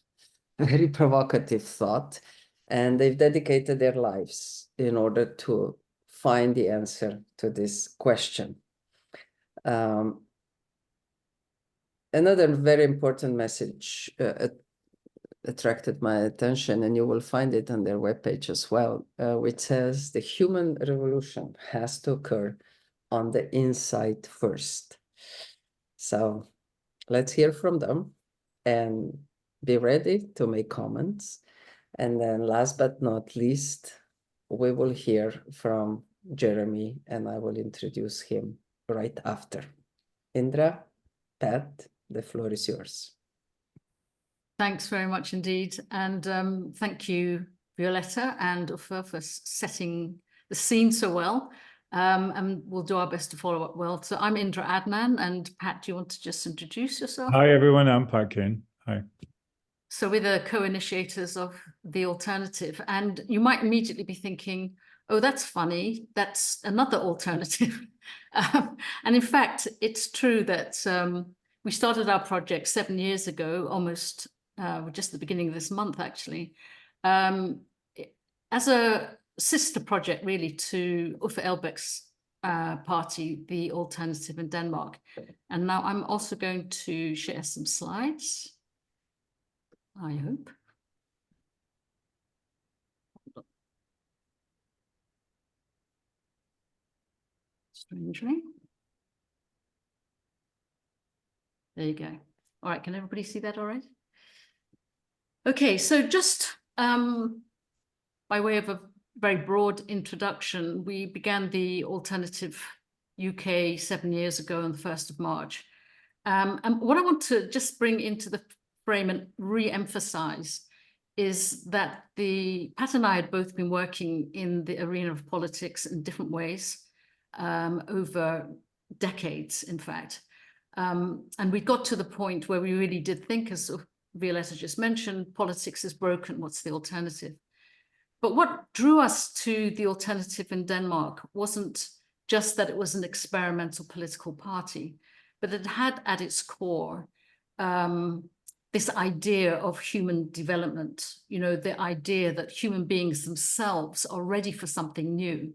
S3: Very provocative thought, and they've dedicated their lives in order to find the answer to this question. Another very important message attracted my attention, and you will find it on their webpage as well, which says the human revolution has to occur on the inside first. So let's hear from them and be ready to make comments. And then last but not least, we will hear from Jeremy, and I will introduce him right after. Indra, Pat, the floor is yours.
S1: Thanks very much indeed. And thank you, Violetta and Uffe, for setting the scene so well. And we'll do our best to follow up well. So I'm Indra Adnan, and Pat, do you want to just introduce yourself?
S7: Hi, everyone. I'm Pat Kane. Hi.
S1: So we're the co-initiators of The Alternative, and you might immediately be thinking, oh, that's funny. That's another alternative. And in fact, it's true that we started our project 7 years ago, almost just the beginning of this month, actually, as a sister project, really, to Uffe Elbæk's party, The Alternative in Denmark. And now I'm also going to share some slides, I hope. Strangely. There you go. All right, can everybody see that all right? Okay, so just by way of a very broad introduction, we began The Alternative UK 7 years ago on the 1st of March. And what I want to just bring into the frame and re-emphasize is that Pat and I had both been working in the arena of politics in different ways over decades, in fact. And we got to the point where we really did think, as Violetta just mentioned, politics is broken, what's the alternative? But what drew us to The Alternative in Denmark wasn't just that it was an experimental political party, but it had at its core this idea of human development, you know, the idea that human beings themselves are ready for something new.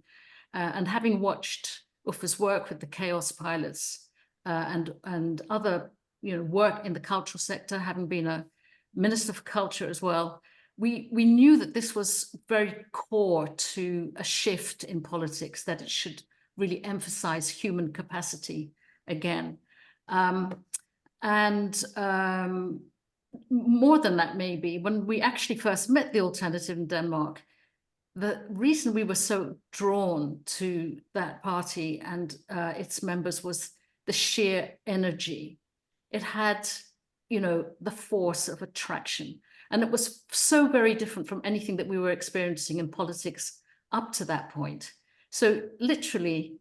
S1: And having watched Uffe's work with the Chaos Pilots and other, you know, work in the cultural sector, having been a minister for culture as well, we knew that this was very core to a shift in politics, that it should really emphasize human capacity again. More than that, maybe, when we actually first met The Alternative in Denmark, the reason we were so drawn to that party and its members was the sheer energy. It had, you know, the force of attraction. And it was so very different from anything that we were experiencing in politics up to that point. So literally,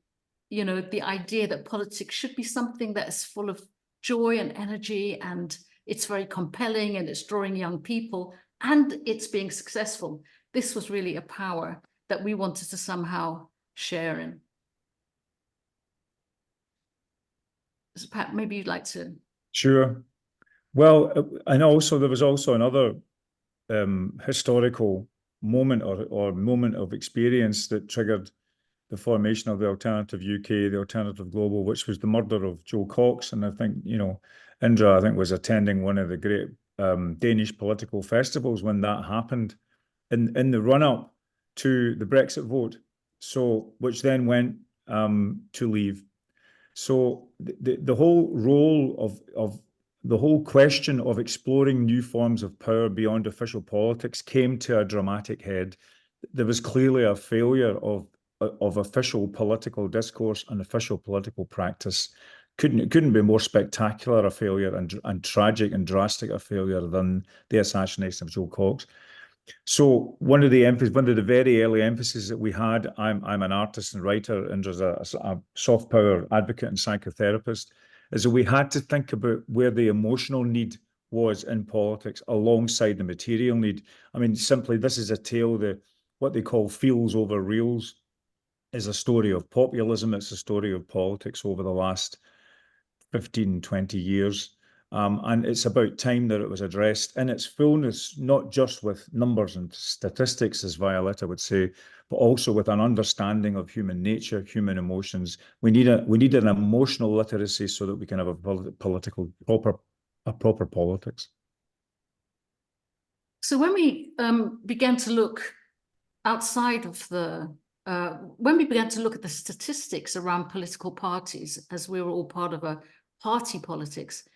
S1: you know, the idea that politics should be something that is full of joy and energy, and it's very compelling, and it's drawing young people, and it's being successful. This was really a power that we wanted to somehow share in. So Pat, maybe you'd like to.
S7: Sure. Well, and also there was also another historical moment or moment of experience that triggered the formation of The Alternative UK, The Alternative Global, which was the murder of Joe Cox. And I think, you know, Indra, I think, was attending one of the great Danish political festivals when that happened in the run-up to the Brexit vote, so which then went to leave. So the whole role of the whole question of exploring new forms of power beyond official politics came to a dramatic head. There was clearly a failure of official political discourse and official political practice. Couldn't be more spectacular a failure and tragic and drastic a failure than the assassination of Joe Cox. So one of the very early emphases that we had, I'm an artist and writer, and as a soft power advocate and psychotherapist, is that we had to think about where the emotional need was in politics alongside the material need. I mean, simply, this is a tale that what they call feels over reals is a story of populism. It's a story of politics over the last 15, 20 years. And it's about time that it was addressed in its fullness, not just with numbers and statistics, as Violetta would say, but also with an understanding of human nature, human emotions. We need an emotional literacy so that we can have a proper politics.
S1: So when we began to look outside of when we began to look at the statistics around political parties, as we were all part of a party politics,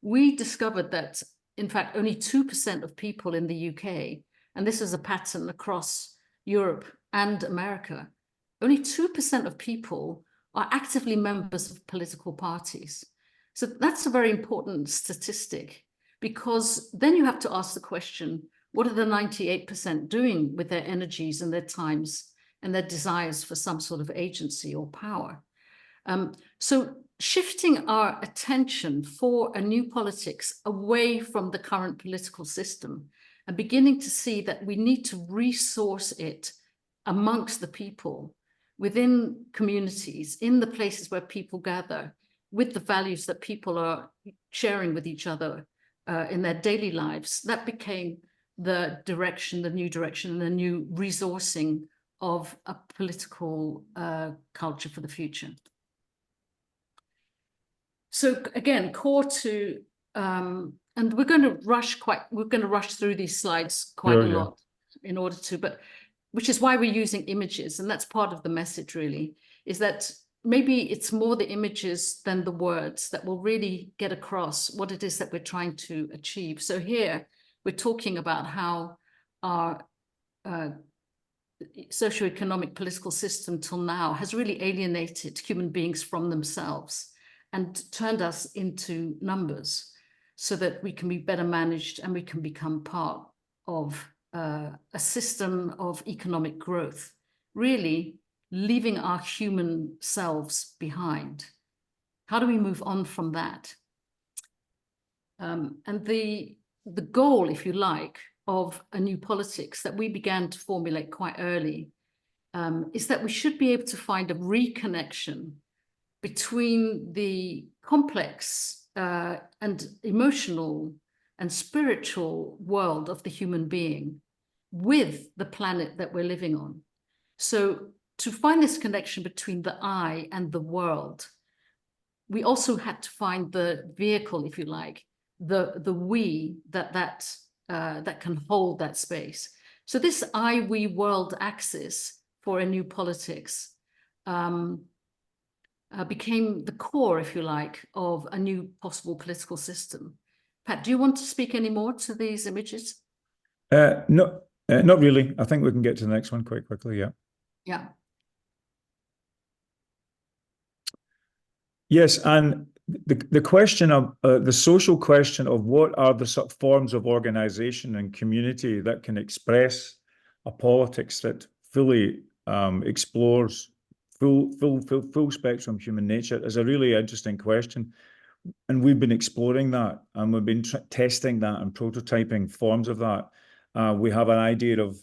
S1: we discovered that, in fact, only 2% of people in the UK, and this is a pattern across Europe and America, only 2% of people are actively members of political parties. So that's a very important statistic, because then you have to ask the question, what are the 98% doing with their energies and their times and their desires for some sort of agency or power? So shifting our attention for a new politics away from the current political system and beginning to see that we need to resource it amongst the people, within communities, in the places where people gather, with the values that people are sharing with each other in their daily lives. That became the direction, the new direction, and the new resourcing of a political culture for the future. So again, core to, and we're going to rush through these slides quite a lot in order to, but which is why we're using images. And that's part of the message really, is that maybe it's more the images than the words that will really get across what it is that we're trying to achieve. So here we're talking about how our socioeconomic political system till now has really alienated human beings from themselves and turned us into numbers so that we can be better managed and we can become part of a system of economic growth, really leaving our human selves behind. How do we move on from that? And the goal, if you like, of a new politics that we began to formulate quite early is that we should be able to find a reconnection between the complex and emotional and spiritual world of the human being with the planet that we're living on. So to find this connection between the I and the world, we also had to find the vehicle, if you like, the we that can hold that space. So this I-we world axis for a new politics became the core, if you like, of a new possible political system. Pat, do you want to speak any more to these images?
S7: No, not really. I think we can get to the next one quite quickly, yeah.
S1: Yeah.
S7: Yes, and the question of the social question of what are the sort of forms of organization and community that can express a politics that fully explores full spectrum human nature is a really interesting question. And we've been exploring that, and we've been testing that and prototyping forms of that. We have an idea of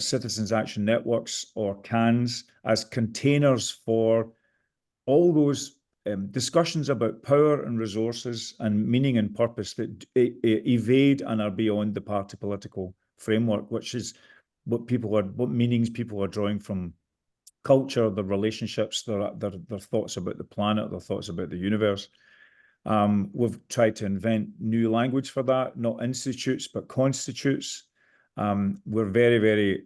S7: citizens' action networks, or CANs, as containers for all those discussions about power and resources and meaning and purpose that evade and are beyond the party political framework, which is what meanings people are drawing from culture, their relationships, their thoughts about the planet, their thoughts about the universe. We've tried to invent new language for that, not institutes, but constitutes. We're very, very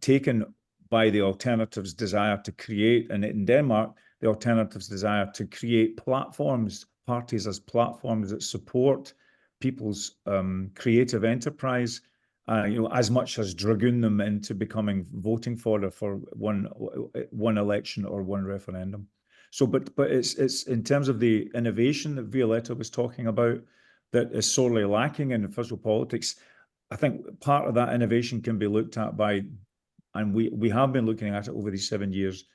S7: taken by the Alternatives' desire to create, and in Denmark, the Alternatives' desire to create platforms, parties as platforms that support people's creative enterprise, as much as dragoon them into becoming voting fodder for one election or one referendum. So, but it's in terms of the innovation that Violetta was talking about that is sorely lacking in official politics. I think part of that innovation can be looked at by, and we have been looking at it over these 7 years,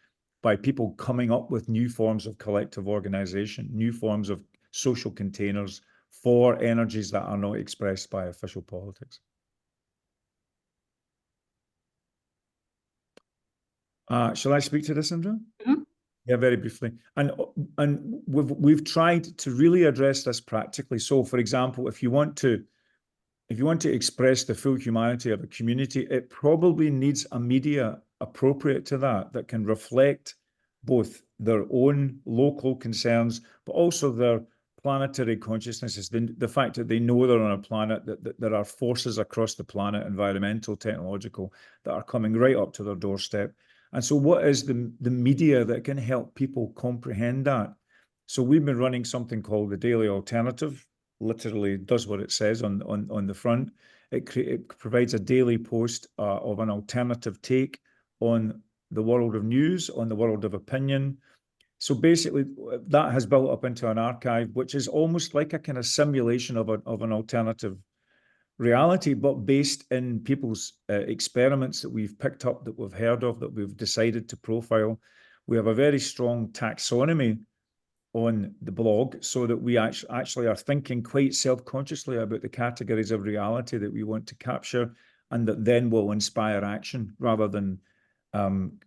S7: by people coming up with new forms of collective organization, new forms of social containers for energies that are not expressed by official politics. Shall I speak to this, Indra?
S1: Mm-hmm.
S7: Yeah, very briefly. And we've tried to really address this practically. So, for example, if you want to express the full humanity of a community, it probably needs a media appropriate to that can reflect both their own local concerns, but also their planetary consciousnesses, the fact that they know they're on a planet, that there are forces across the planet, environmental, technological, that are coming right up to their doorstep. And so what is the media that can help people comprehend that? So we've been running something called the Daily Alternative, literally does what it says on the front. It provides a daily post of an alternative take on the world of news, on the world of opinion, So basically, that has built up into an archive, which is almost like a kind of simulation of an alternative reality, but based in people's experiments that we've picked up, that we've heard of, that we've decided to profile. We have a very strong taxonomy on the blog, so that we actually are thinking quite self-consciously about the categories of reality that we want to capture, and that then will inspire action rather than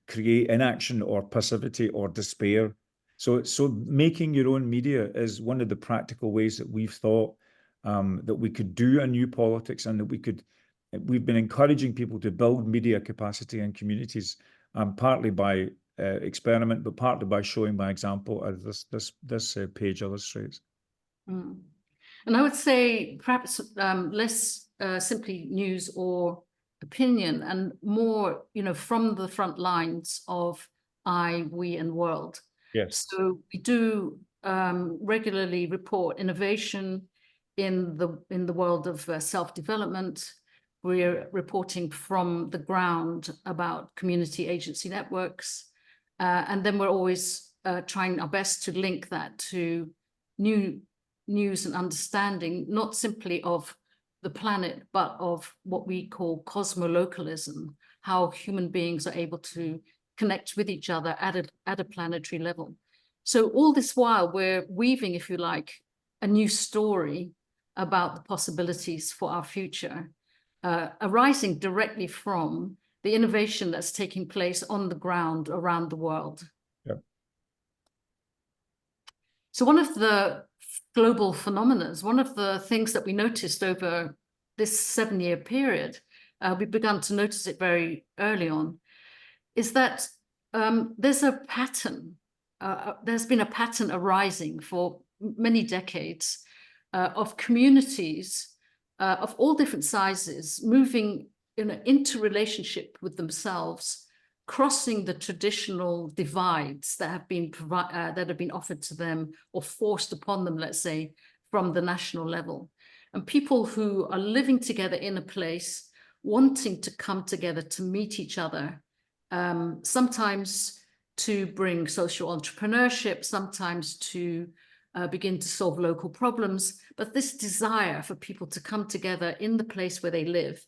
S7: create inaction or passivity or despair. So making your own media is one of the practical ways that we've thought that we could do a new politics, and that we've been encouraging people to build media capacity in communities, partly by experiment, but partly by showing by example, as this page illustrates.
S1: Mm. And I would say perhaps less simply news or opinion, and more, from the front lines of I, we, and world.
S7: Yes.
S1: So we do regularly report innovation in the world of self-development. We're reporting from the ground about community agency networks. And then we're always trying our best to link that to new news and understanding, not simply of the planet, but of what we call cosmolocalism, how human beings are able to connect with each other at a planetary level. So all this while we're weaving, if you like, a new story about the possibilities for our future, arising directly from the innovation that's taking place on the ground around the world.
S7: Yep.
S1: So one of the global phenomena, one of the things that we noticed over this 7-year period, we've begun to notice it very early on, is that there's a pattern. There's been a pattern arising for many decades of communities of all different sizes moving into relationship with themselves, crossing the traditional divides that have been offered to them or forced upon them, let's say, from the national level. And people who are living together in a place, wanting to come together to meet each other, sometimes to bring social entrepreneurship, sometimes to begin to solve local problems. But this desire for people to come together in the place where they live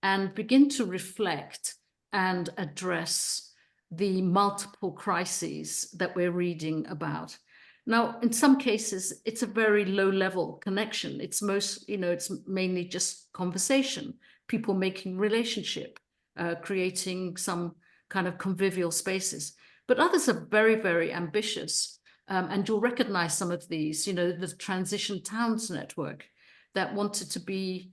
S1: and begin to reflect and address the multiple crises that we're reading about. Now, in some cases, it's a very low-level connection. It's it's mainly just conversation, people making relationship, creating some kind of convivial spaces. But others are very, very ambitious. And you'll recognize some of these, the Transition Towns Network that wanted to be,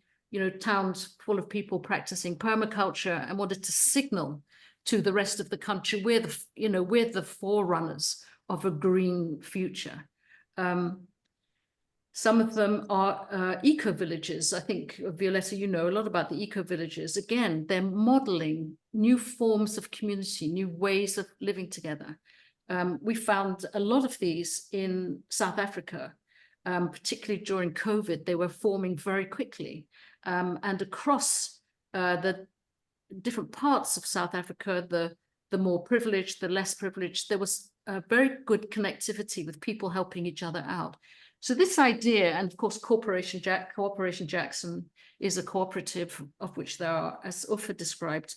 S1: towns full of people practicing permaculture and wanted to signal to the rest of the country we're the forerunners of a green future. Some of them are eco-villages. I think, Violetta, you know a lot about the eco-villages. Again, they're modeling new forms of community, new ways of living together. We found a lot of these in South Africa, particularly during COVID. They were forming very quickly. And across the different parts of South Africa, the more privileged, the less privileged, there was a very good connectivity with people helping each other out. So this idea, and of course, Cooperation Jackson is a cooperative of which there are, as Uffe described,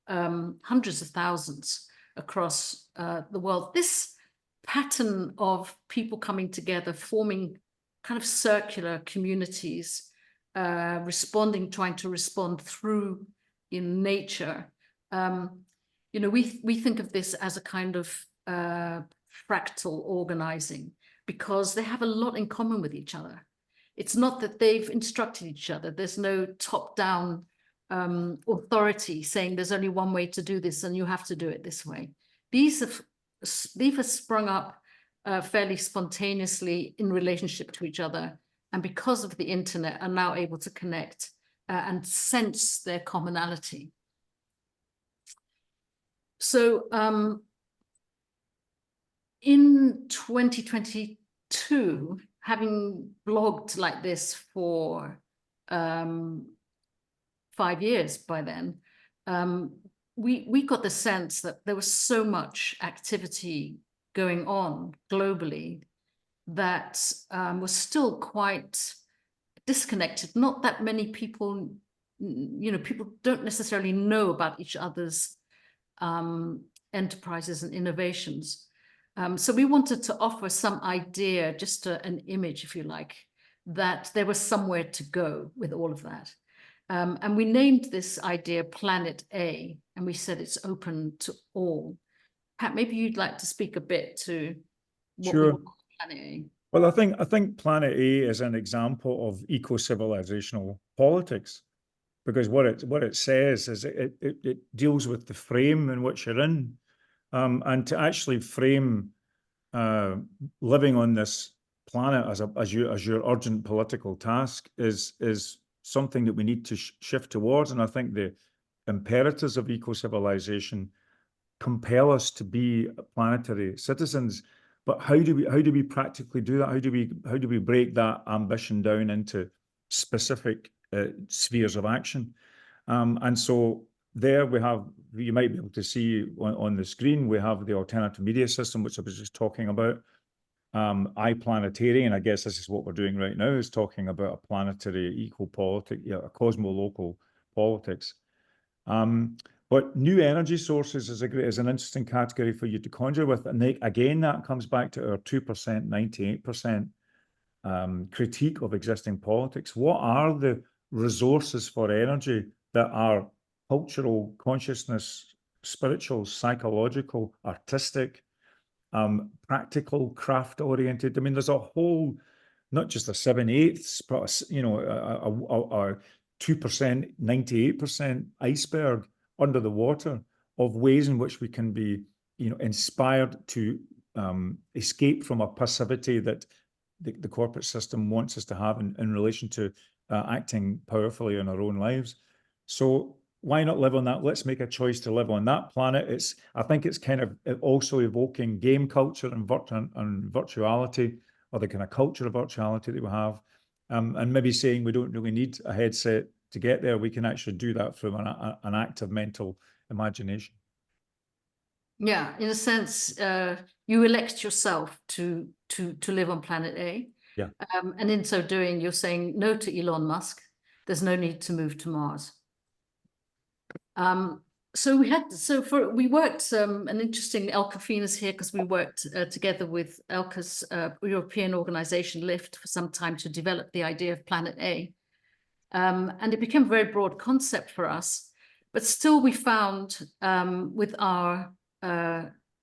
S1: hundreds of thousands across the world. This pattern of people coming together, forming kind of circular communities, trying to respond through in nature. We think of this as a kind of fractal organizing, because they have a lot in common with each other. It's not that they've instructed each other. There's no top-down authority saying there's only one way to do this and you have to do it this way. These have sprung up fairly spontaneously in relationship to each other, and because of the internet are now able to connect and sense their commonality. So in 2022, having blogged like this for 5 years by then, we got the sense that there was so much activity going on globally that was still quite disconnected. Not that many people, people don't necessarily know about each other's enterprises and innovations. So we wanted to offer some idea, just an image, if you like, that there was somewhere to go with all of that. And we named this idea Planet A, and we said it's open to all. Pat, maybe you'd like to speak a bit to what we call Planet A.
S7: Well, I think Planet A is an example of eco-civilizational politics, because what it says is it deals with the frame in which you're in, and to actually frame living on this planet as your urgent political task is something that we need to shift towards. And I think the imperatives of eco-civilization compel us to be planetary citizens. But how do we practically do that? How do we break that ambition down into specific spheres of action? And so there we have, you might be able to see on the screen, we have the alternative media system, which I was just talking about. iPlanetarian, I guess this is what we're doing right now, is talking about a planetary eco-politic, a cosmo-local politics. But new energy sources is an interesting category for you to conjure with. And again, that comes back to our 2%, 98% critique of existing politics. What are the resources for energy that are cultural, consciousness, spiritual, psychological, artistic, practical, craft-oriented? I mean, there's a whole, not just a 7/8, but a 2%, 98% iceberg under the water of ways in which we can be, inspired to escape from a passivity that the corporate system wants us to have in relation to acting powerfully in our own lives. So why not live on that? Let's make a choice to live on that planet. I think it's kind of also evoking game culture and virtuality, or the kind of culture of virtuality that we have, and maybe saying we don't really need a headset to get there. We can actually do that from an act of mental imagination.
S1: Yeah, in a sense, you elect yourself to live on Planet A.
S7: Yeah.
S1: And in so doing, you're saying no to Elon Musk. There's no need to move to Mars. So we worked, an interesting, Elke Fien is here because we worked together with Elke's European organization LIFT for some time to develop the idea of Planet A. And it became a very broad concept for us, but still we found with our,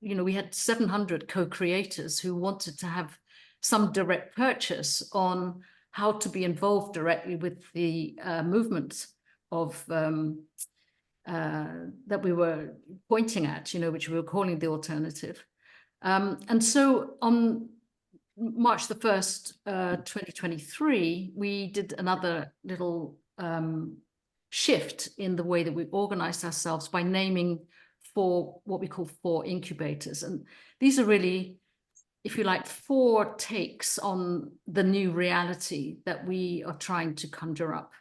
S1: we had 700 co-creators who wanted to have some direct purchase on how to be involved directly with the movement of that we were pointing at, which we were calling the alternative. And so on March the 1st, 2023, we did another little shift in the way that we organized ourselves by naming what we call 4 incubators. And these are really, if you like, 4 takes on the new reality that we are trying to conjure up.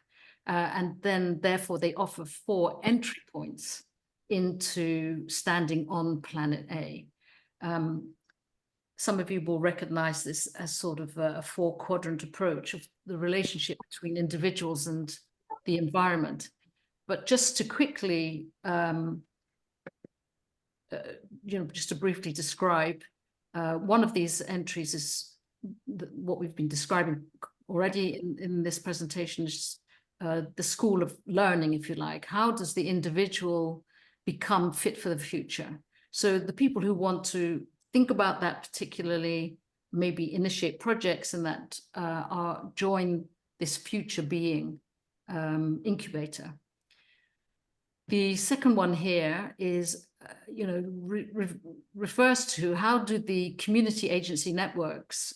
S1: And then, therefore, they offer 4 entry points into standing on Planet A. Some of you will recognize this as sort of a 4-quadrant approach of the relationship between individuals and the environment. But just to quickly, just to briefly describe, one of these entries is what we've been describing already in this presentation, is the school of learning, if you like. How does the individual become fit for the future? So the people who want to think about that particularly, maybe initiate projects and that join this future being incubator. The second one here is, refers to how do the community agency networks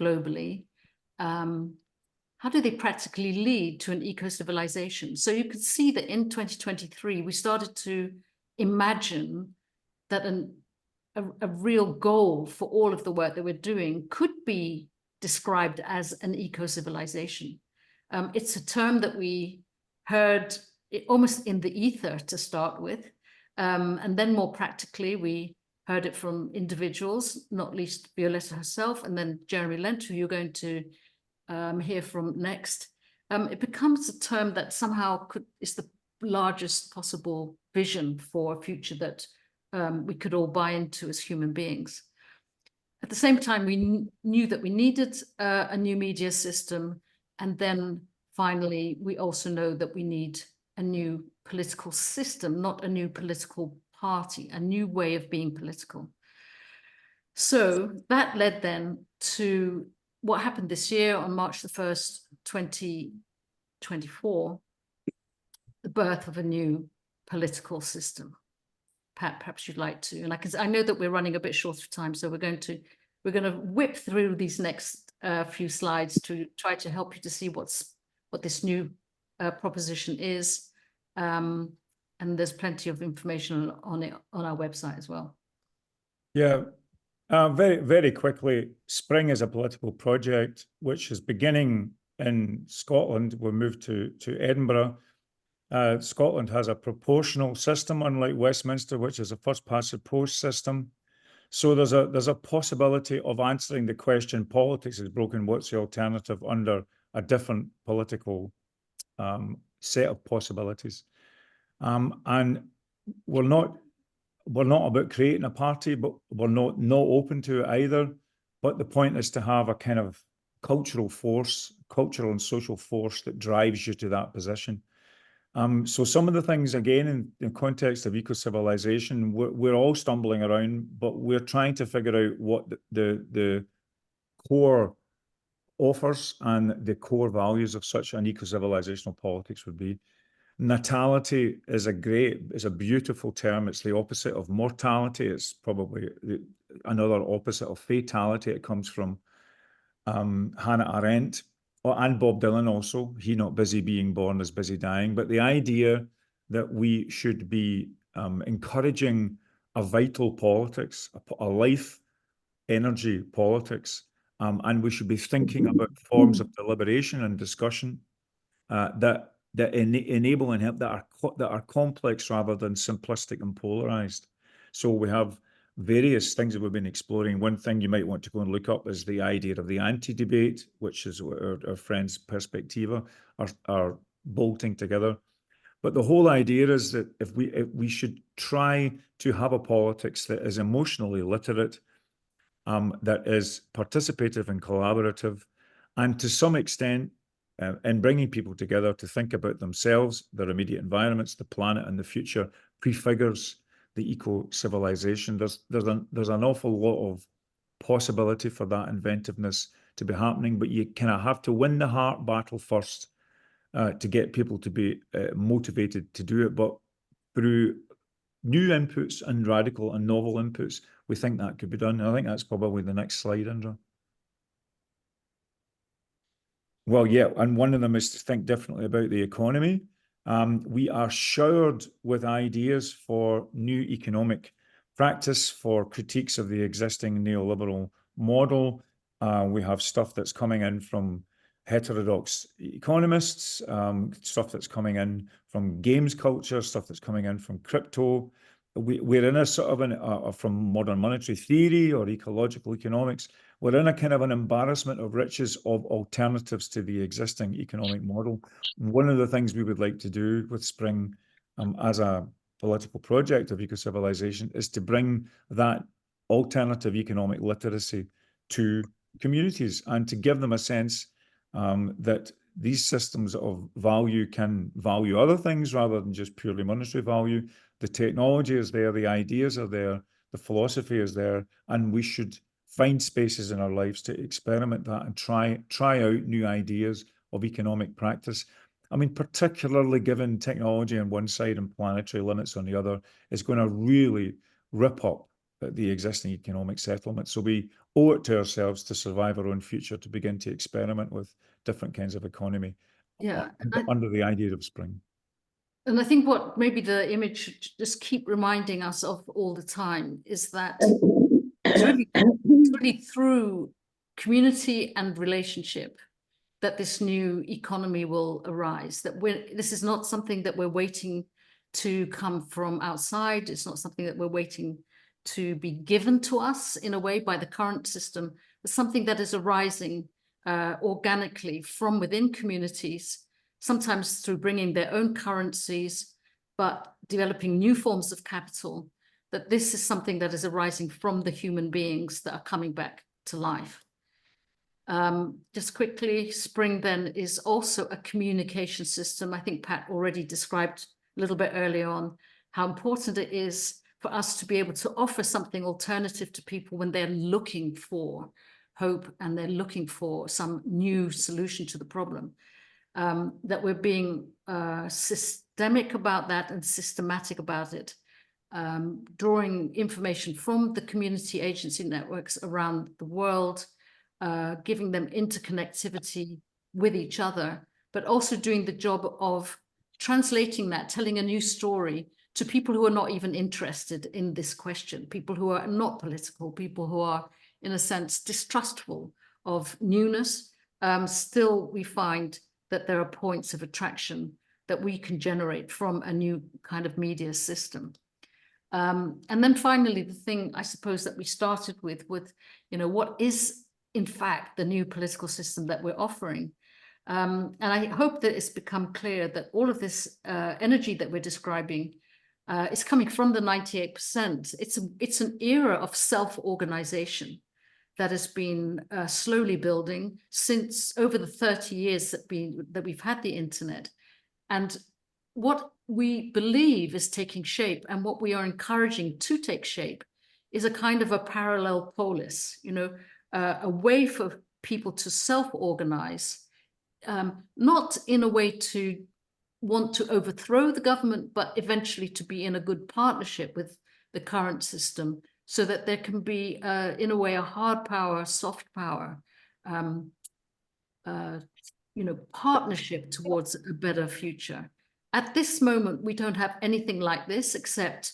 S1: globally, how do they practically lead to an eco-civilization? So you could see that in 2023, we started to imagine that a real goal for all of the work that we're doing could be described as an eco-civilization. It's a term that we heard almost in the ether to start with. And then more practically, we heard it from individuals, not least Violetta herself, and then Jeremy Lent, who you're going to hear from next. It becomes a term that somehow is the largest possible vision for a future that we could all buy into as human beings. At the same time, we knew that we needed a new media system. And then finally, we also know that we need a new political system, not a new political party, a new way of being political. So that led then to what happened this year on March the 1st, 2024, the birth of a new political system. Perhaps you'd like to, and I know that we're running a bit short of time, so we're going to whip through these next few slides to try to help you to see what this new proposition is, and there's plenty of information on it on our website as well.
S7: Yeah, very, very quickly, Spring is a political project which is beginning in Scotland. We'll move to Edinburgh. Scotland has a proportional system, unlike Westminster, which is a first past the post system. So there's a possibility of answering the question, politics is broken, what's the alternative, under a different political set of possibilities. And we're not about creating a party, but we're not open to it either. But the point is to have a kind of cultural and social force that drives you to that position. So some of the things, again, in the context of eco-civilization, we're all stumbling around, but we're trying to figure out what the core offers and the core values of such an eco-civilizational politics would be. Natality is a beautiful term. It's the opposite of mortality. It's probably another opposite of fatality. It comes from Hannah Arendt. And Bob Dylan also, he not busy being born is busy dying. But the idea that we should be encouraging a vital politics, a life energy politics, and we should be thinking about forms of deliberation and discussion that enable and help, that are complex rather than simplistic and polarized. So we have various things that we've been exploring. One thing you might want to go and look up is the idea of the anti-debate, which is what our friends 𝗣cie𝗶𝗶𝘁𝗶𝗶𝗃𝗏 are bolting together. But the whole idea is that if we should try to have a politics that is emotionally literate, that is participative and collaborative, and to some extent in bringing people together to think about themselves, their immediate environments, the planet and the future, prefigures the eco-civilization. There's an awful lot of possibility for that inventiveness to be happening, but you kind of have to win the heart battle first to get people to be motivated to do it. But through new inputs and radical and novel inputs, we think that could be done. And I think that's probably the next slide, Indra. Well, yeah, and one of them is to think differently about the economy. We are showered with ideas for new economic practice, for critiques of the existing neoliberal model. We have stuff that's coming in from heterodox economists, stuff that's coming in from games culture, stuff that's coming in from crypto. We're in a sort of from modern monetary theory or ecological economics. We're in a kind of an embarrassment of riches of alternatives to the existing economic model. One of the things we would like to do with Spring as a political project of eco-civilization is to bring that alternative economic literacy to communities and to give them a sense that these systems of value can value other things rather than just purely monetary value. The technology is there, the ideas are there, the philosophy is there, and we should find spaces in our lives to experiment that and try out new ideas of economic practice. I mean, particularly given technology on one side and planetary limits on the other, is going to really rip up the existing economic settlement. So we owe it to ourselves to survive our own future, to begin to experiment with different kinds of economy under the idea of Spring.
S1: And I think what maybe the image should just keep reminding us of all the time is that it's really through community and relationship that this new economy will arise, that this is not something that we're waiting to come from outside. It's not something that we're waiting to be given to us in a way by the current system, but something that is arising organically from within communities, sometimes through bringing their own currencies, but developing new forms of capital, that this is something that is arising from the human beings that are coming back to life. Just quickly, Spring then is also a communication system. I think Pat already described a little bit earlier on how important it is for us to be able to offer something alternative to people when they're looking for hope and they're looking for some new solution to the problem. That we're being systemic about that and systematic about it, drawing information from the community agency networks around the world, giving them interconnectivity with each other, but also doing the job of translating that, telling a new story to people who are not even interested in this question, people who are not political, people who are, in a sense, distrustful of newness. Still, we find that there are points of attraction that we can generate from a new kind of media system. And then finally, the thing I suppose that we started with, what is in fact the new political system that we're offering. And I hope that it's become clear that all of this energy that we're describing is coming from the 98%. It's an era of self-organization that has been slowly building since over the 30 years that we've had the internet. And what we believe is taking shape and what we are encouraging to take shape is a kind of a parallel polis, a way for people to self-organize, not in a way to want to overthrow the government, but eventually to be in a good partnership with the current system, so that there can be, in a way, a hard power, soft power, partnership towards a better future. At this moment, we don't have anything like this, except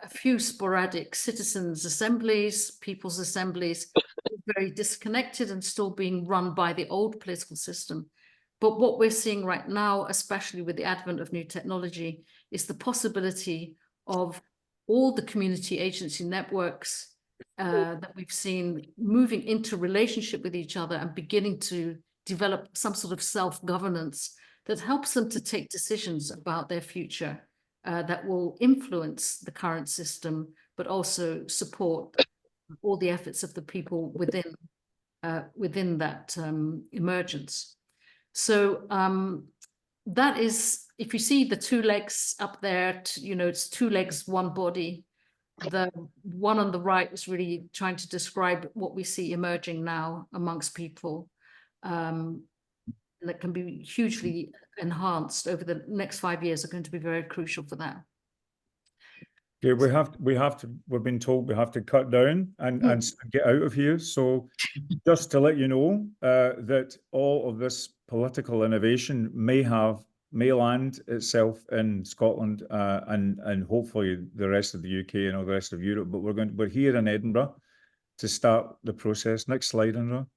S1: a few sporadic citizens' assemblies, people's assemblies, very disconnected and still being run by the old political system. But what we're seeing right now, especially with the advent of new technology, is the possibility of all the community agency networks that we've seen moving into relationship with each other and beginning to develop some sort of self-governance that helps them to take decisions about their future that will influence the current system, but also support all the efforts of the people within that emergence. So that is, if you see the two legs up there, it's two legs, one body. The one on the right is really trying to describe what we see emerging now amongst people. That can be hugely enhanced over the next 5 years are going to be very crucial for that.
S7: Okay, we've been told we have to cut down and get out of here. So just to let you know that all of this political innovation may land itself in Scotland and hopefully the rest of the UK and all the rest of Europe. But we're here in Edinburgh to start the process. Next slide, Indra.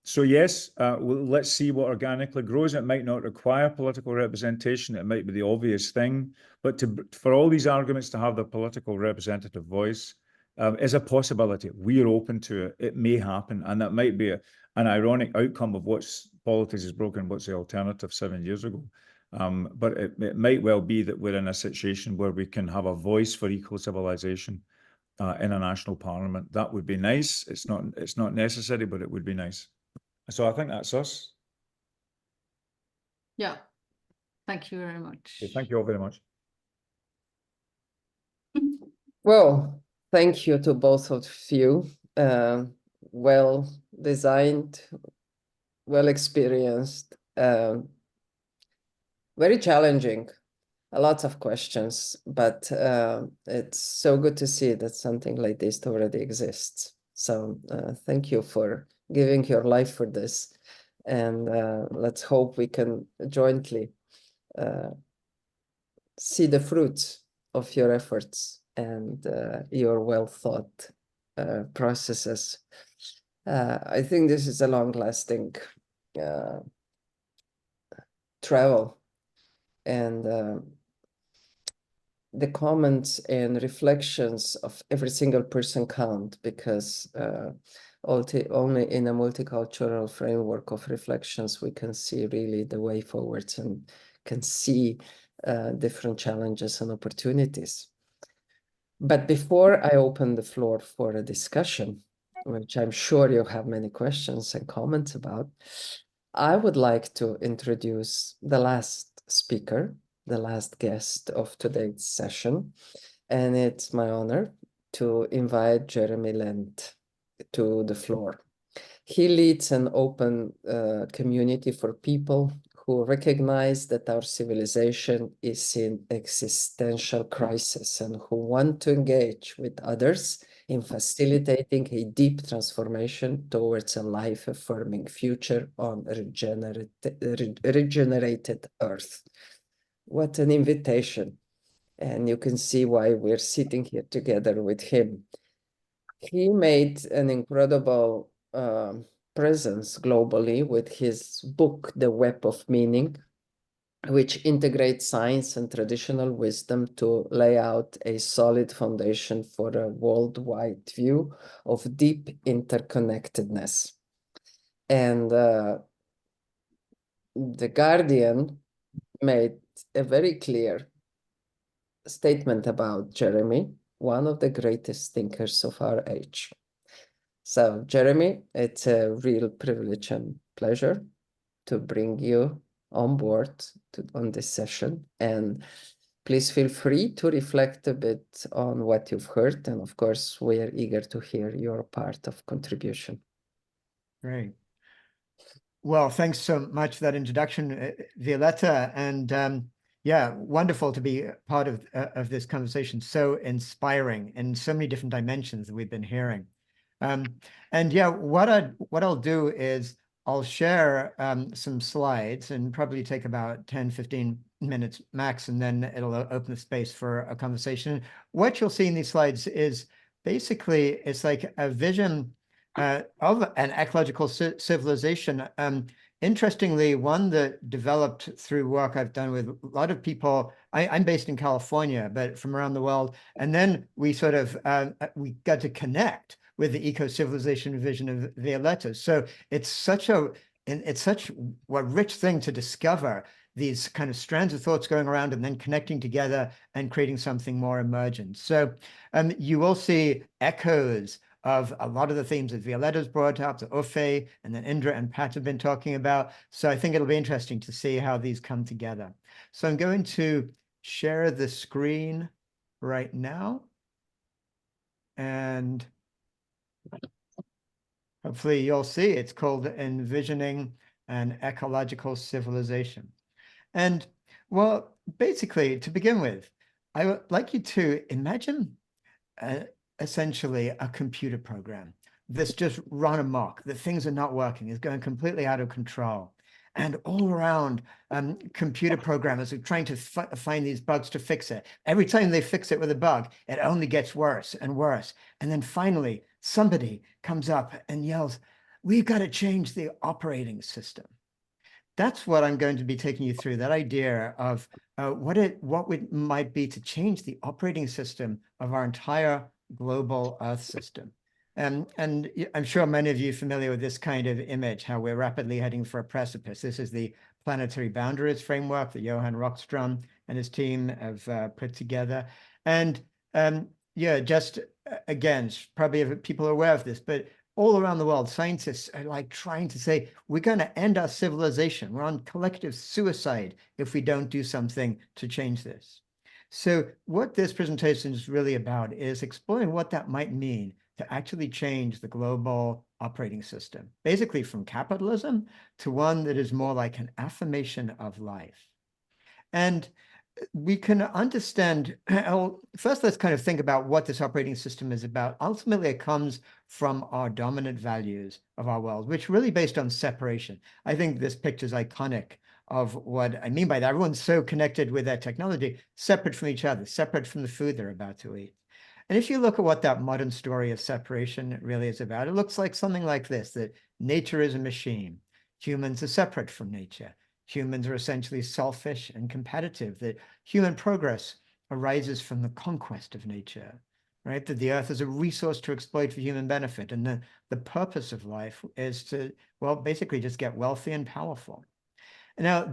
S7: So yes, let's see what organically grows. It might not require political representation. It might be the obvious thing, but for all these arguments to have the political representative voice is a possibility. We're open to it. It may happen, and that might be an ironic outcome of what's politics is broken, what's the alternative 7 years ago. But it might well be that we're in a situation where we can have a voice for eco-civilization in a national parliament. That would be nice. It's not necessary, but it would be nice. So I think that's us.
S1: Yeah. Thank you very much.
S7: Okay, thank you all very much.
S3: Well, thank you to both of you. Well designed, well experienced, very challenging. A lot of questions, but it's so good to see that something like this already exists. So thank you for giving your life for this. And let's hope we can jointly see the fruits of your efforts and your well-thought processes. I think this is a long-lasting travel. And the comments and reflections of every single person count, because only in a multicultural framework of reflections we can see really the way forwards and can see different challenges and opportunities. But before I open the floor for a discussion, which I'm sure you have many questions and comments about, I would like to introduce the last speaker, the last guest of today's session. And it's my honor to invite Jeremy Lent to the floor. He leads an open community for people who recognize that our civilization is in existential crisis and who want to engage with others in facilitating a deep transformation towards a life-affirming future on regenerated Earth. What an invitation. And you can see why we're sitting here together with him. He made an incredible presence globally with his book, The Web of Meaning, which integrates science and traditional wisdom to lay out a solid foundation for a worldwide view of deep interconnectedness. And The Guardian made a very clear statement about Jeremy, one of the greatest thinkers of our age. So, Jeremy, it's a real privilege and pleasure to bring you on board on this session. And please feel free to reflect a bit on what you've heard. And of course, we are eager to hear your part of contribution.
S8: Great. Well, thanks so much for that introduction, Violetta. And yeah, wonderful to be part of this conversation. So inspiring in so many different dimensions that we've been hearing. And yeah, what I'll do is I'll share some slides and probably take about 10, 15 minutes max, and then it'll open the space for a conversation. What you'll see in these slides is basically, it's like a vision of an ecological civilization. Interestingly, one that developed through work I've done with a lot of people. I'm based in California, but from around the world. And then we sort of, we got to connect with the eco-civilization vision of Violetta. So it's such a rich thing to discover these kind of strands of thoughts going around and then connecting together and creating something more emergent. So you will see echoes of a lot of the themes that Violetta's brought up, that 𝗣cie and then Indra and Pat have been talking about. So I think it'll be interesting to see how these come together. So I'm going to share the screen right now. And hopefully you'll see it's called Envisioning an Ecological Civilization. And well, basically, to begin with, I would like you to imagine essentially a computer program that's just run amok, that things are not working, is going completely out of control. And all around, computer programmers are trying to find these bugs to fix it. Every time they fix it with a bug, it only gets worse and worse. And then finally, somebody comes up and yells, "We've got to change the operating system." That's what I'm going to be taking you through, that idea of what it might be to change the operating system of our entire global Earth system. And I'm sure many of you are familiar with this kind of image, how we're rapidly heading for a precipice. This is the planetary boundaries framework that Johan Rockström and his team have put together. And yeah, just again, probably people are aware of this, but all around the world, scientists are like trying to say, we're going to end our civilization. We're on collective suicide if we don't do something to change this. So what this presentation is really about is exploring what that might mean to actually change the global operating system, basically from capitalism to one that is more like an affirmation of life. And we can understand, first let's kind of think about what this operating system is about. Ultimately, it comes from our dominant values of our world, which are really based on separation. I think this picture is iconic of what I mean by that. Everyone's so connected with their technology, separate from each other, separate from the food they're about to eat. And if you look at what that modern story of separation really is about, it looks like something like this, that nature is a machine. Humans are separate from nature. Humans are essentially selfish and competitive, that human progress arises from the conquest of nature, right? That the earth is a resource to exploit for human benefit. And the purpose of life is to, well, basically just get wealthy and powerful. Now,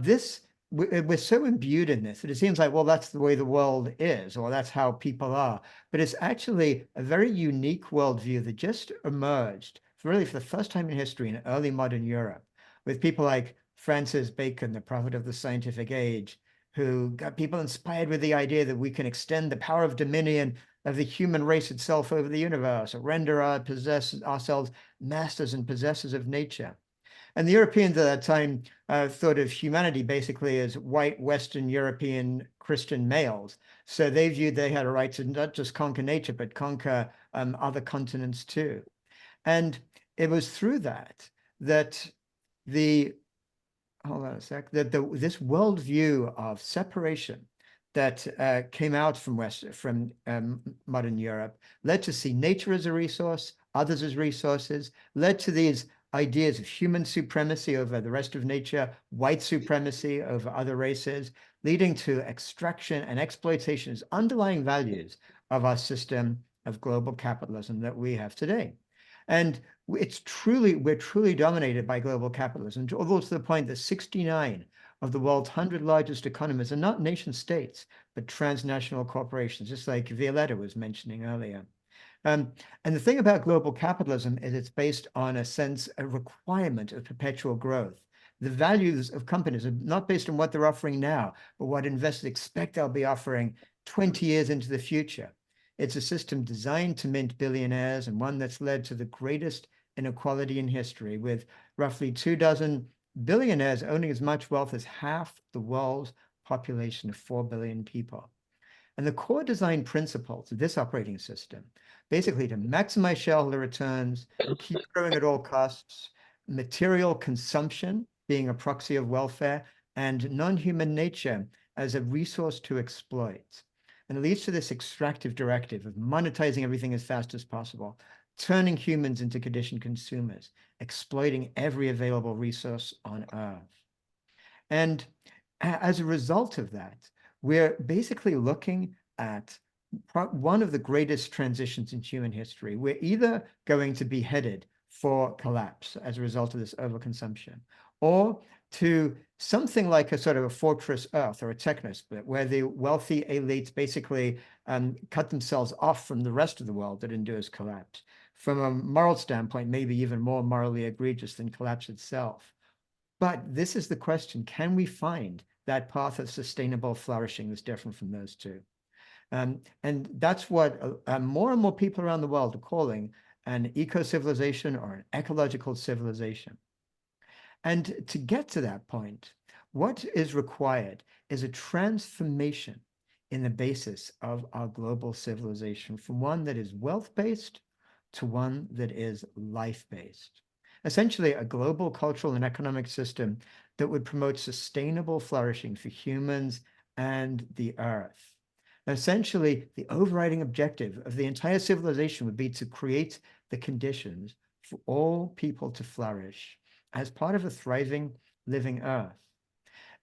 S8: we're so imbued in this that it seems like, well, that's the way the world is, or that's how people are. But it's actually a very unique worldview that just emerged really for the first time in history in early modern Europe, with people like Francis Bacon, the prophet of the scientific age, who got people inspired with the idea that we can extend the power of dominion of the human race itself over the universe, or render ourselves masters and possessors of nature. And the Europeans at that time thought of humanity basically as white Western European Christian males. So they viewed they had a right to not just conquer nature, but conquer other continents too. And it was through that hold on a sec, this worldview of separation that came out from modern Europe led to see nature as a resource, others as resources, led to these ideas of human supremacy over the rest of nature, white supremacy over other races, leading to extraction and exploitation as underlying values of our system of global capitalism that we have today. And we're truly dominated by global capitalism, although to the point that 69 of the world's 100 largest economies are not nation states, but transnational corporations, just like 𝗣ci𝗹𝗶𝘁𝗶𝗃𝗃 was mentioning earlier. And the thing about global capitalism is it's based on a requirement of perpetual growth. The values of companies are not based on what they're offering now, but what investors expect they'll be offering 20 years into the future. It's a system designed to mint billionaires, and one that's led to the greatest inequality in history, with roughly 24 billionaires owning as much wealth as half the world's population of 4 billion people. And the core design principles of this operating system, basically to maximize shareholder returns, keep growing at all costs, material consumption being a proxy of welfare, and non-human nature as a resource to exploit. And it leads to this extractive directive of monetizing everything as fast as possible, turning humans into conditioned consumers, exploiting every available resource on Earth. And as a result of that, we're basically looking at one of the greatest transitions in human history. We're either going to be headed for collapse as a result of this overconsumption, or to something like a sort of a fortress Earth or a technosplit, where the wealthy elites basically cut themselves off from the rest of the world that endures collapse. From a moral standpoint, maybe even more morally egregious than collapse itself. But this is the question: can we find that path of sustainable flourishing that's different from those two? And that's what more and more people around the world are calling an eco-civilization or an ecological civilization. And to get to that point, what is required is a transformation in the basis of our global civilization, from one that is wealth-based to one that is life-based. Essentially, a global cultural and economic system that would promote sustainable flourishing for humans and the Earth. Essentially, the overriding objective of the entire civilization would be to create the conditions for all people to flourish as part of a thriving, living Earth.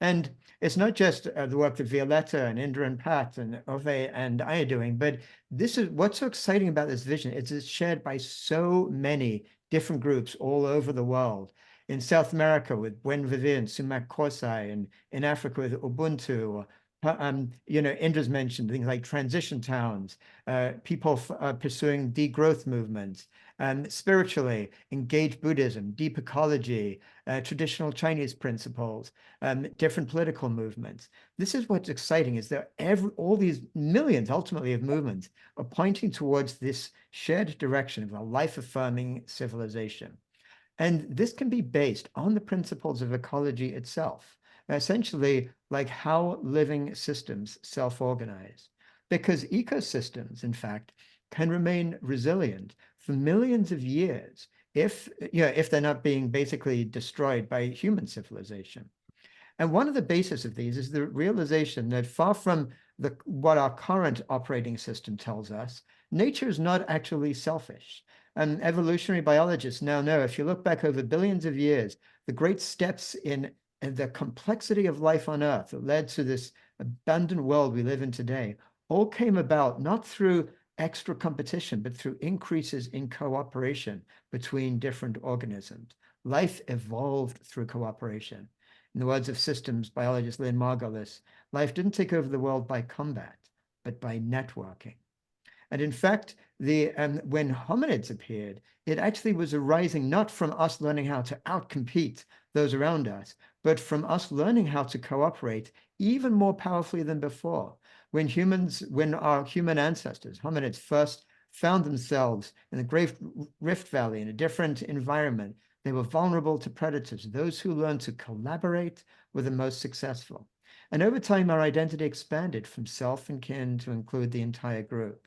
S8: And it's not just the work that Violetta and Indra and Pat and Ove and I are doing, but this is what's so exciting about this vision. It's shared by so many different groups all over the world. In South America with Buen Vivir and Sumac Korsai, and in Africa with Ubuntu. Indra's mentioned things like transition towns, people pursuing degrowth movements, spiritually, engaged Buddhism, deep ecology, traditional Chinese principles, different political movements. This is what's exciting, is that all these millions, ultimately, of movements are pointing towards this shared direction of a life-affirming civilization. And this can be based on the principles of ecology itself. Essentially, like how living systems self-organize. Because ecosystems, in fact, can remain resilient for millions of years if they're not being basically destroyed by human civilization. And one of the bases of these is the realization that, far from what our current operating system tells us, nature is not actually selfish. And evolutionary biologists now know, if you look back over billions of years, the great steps in the complexity of life on Earth that led to this abundant world we live in today all came about not through extra competition, but through increases in cooperation between different organisms. Life evolved through cooperation. In the words of systems biologist Lynn Margulis, life didn't take over the world by combat, but by networking. And in fact, when hominids appeared, it actually was arising not from us learning how to outcompete those around us, but from us learning how to cooperate even more powerfully than before. When our human ancestors, hominids, first found themselves in the Great Rift Valley in a different environment, they were vulnerable to predators. Those who learned to collaborate were the most successful. And over time, our identity expanded from self and kin to include the entire group.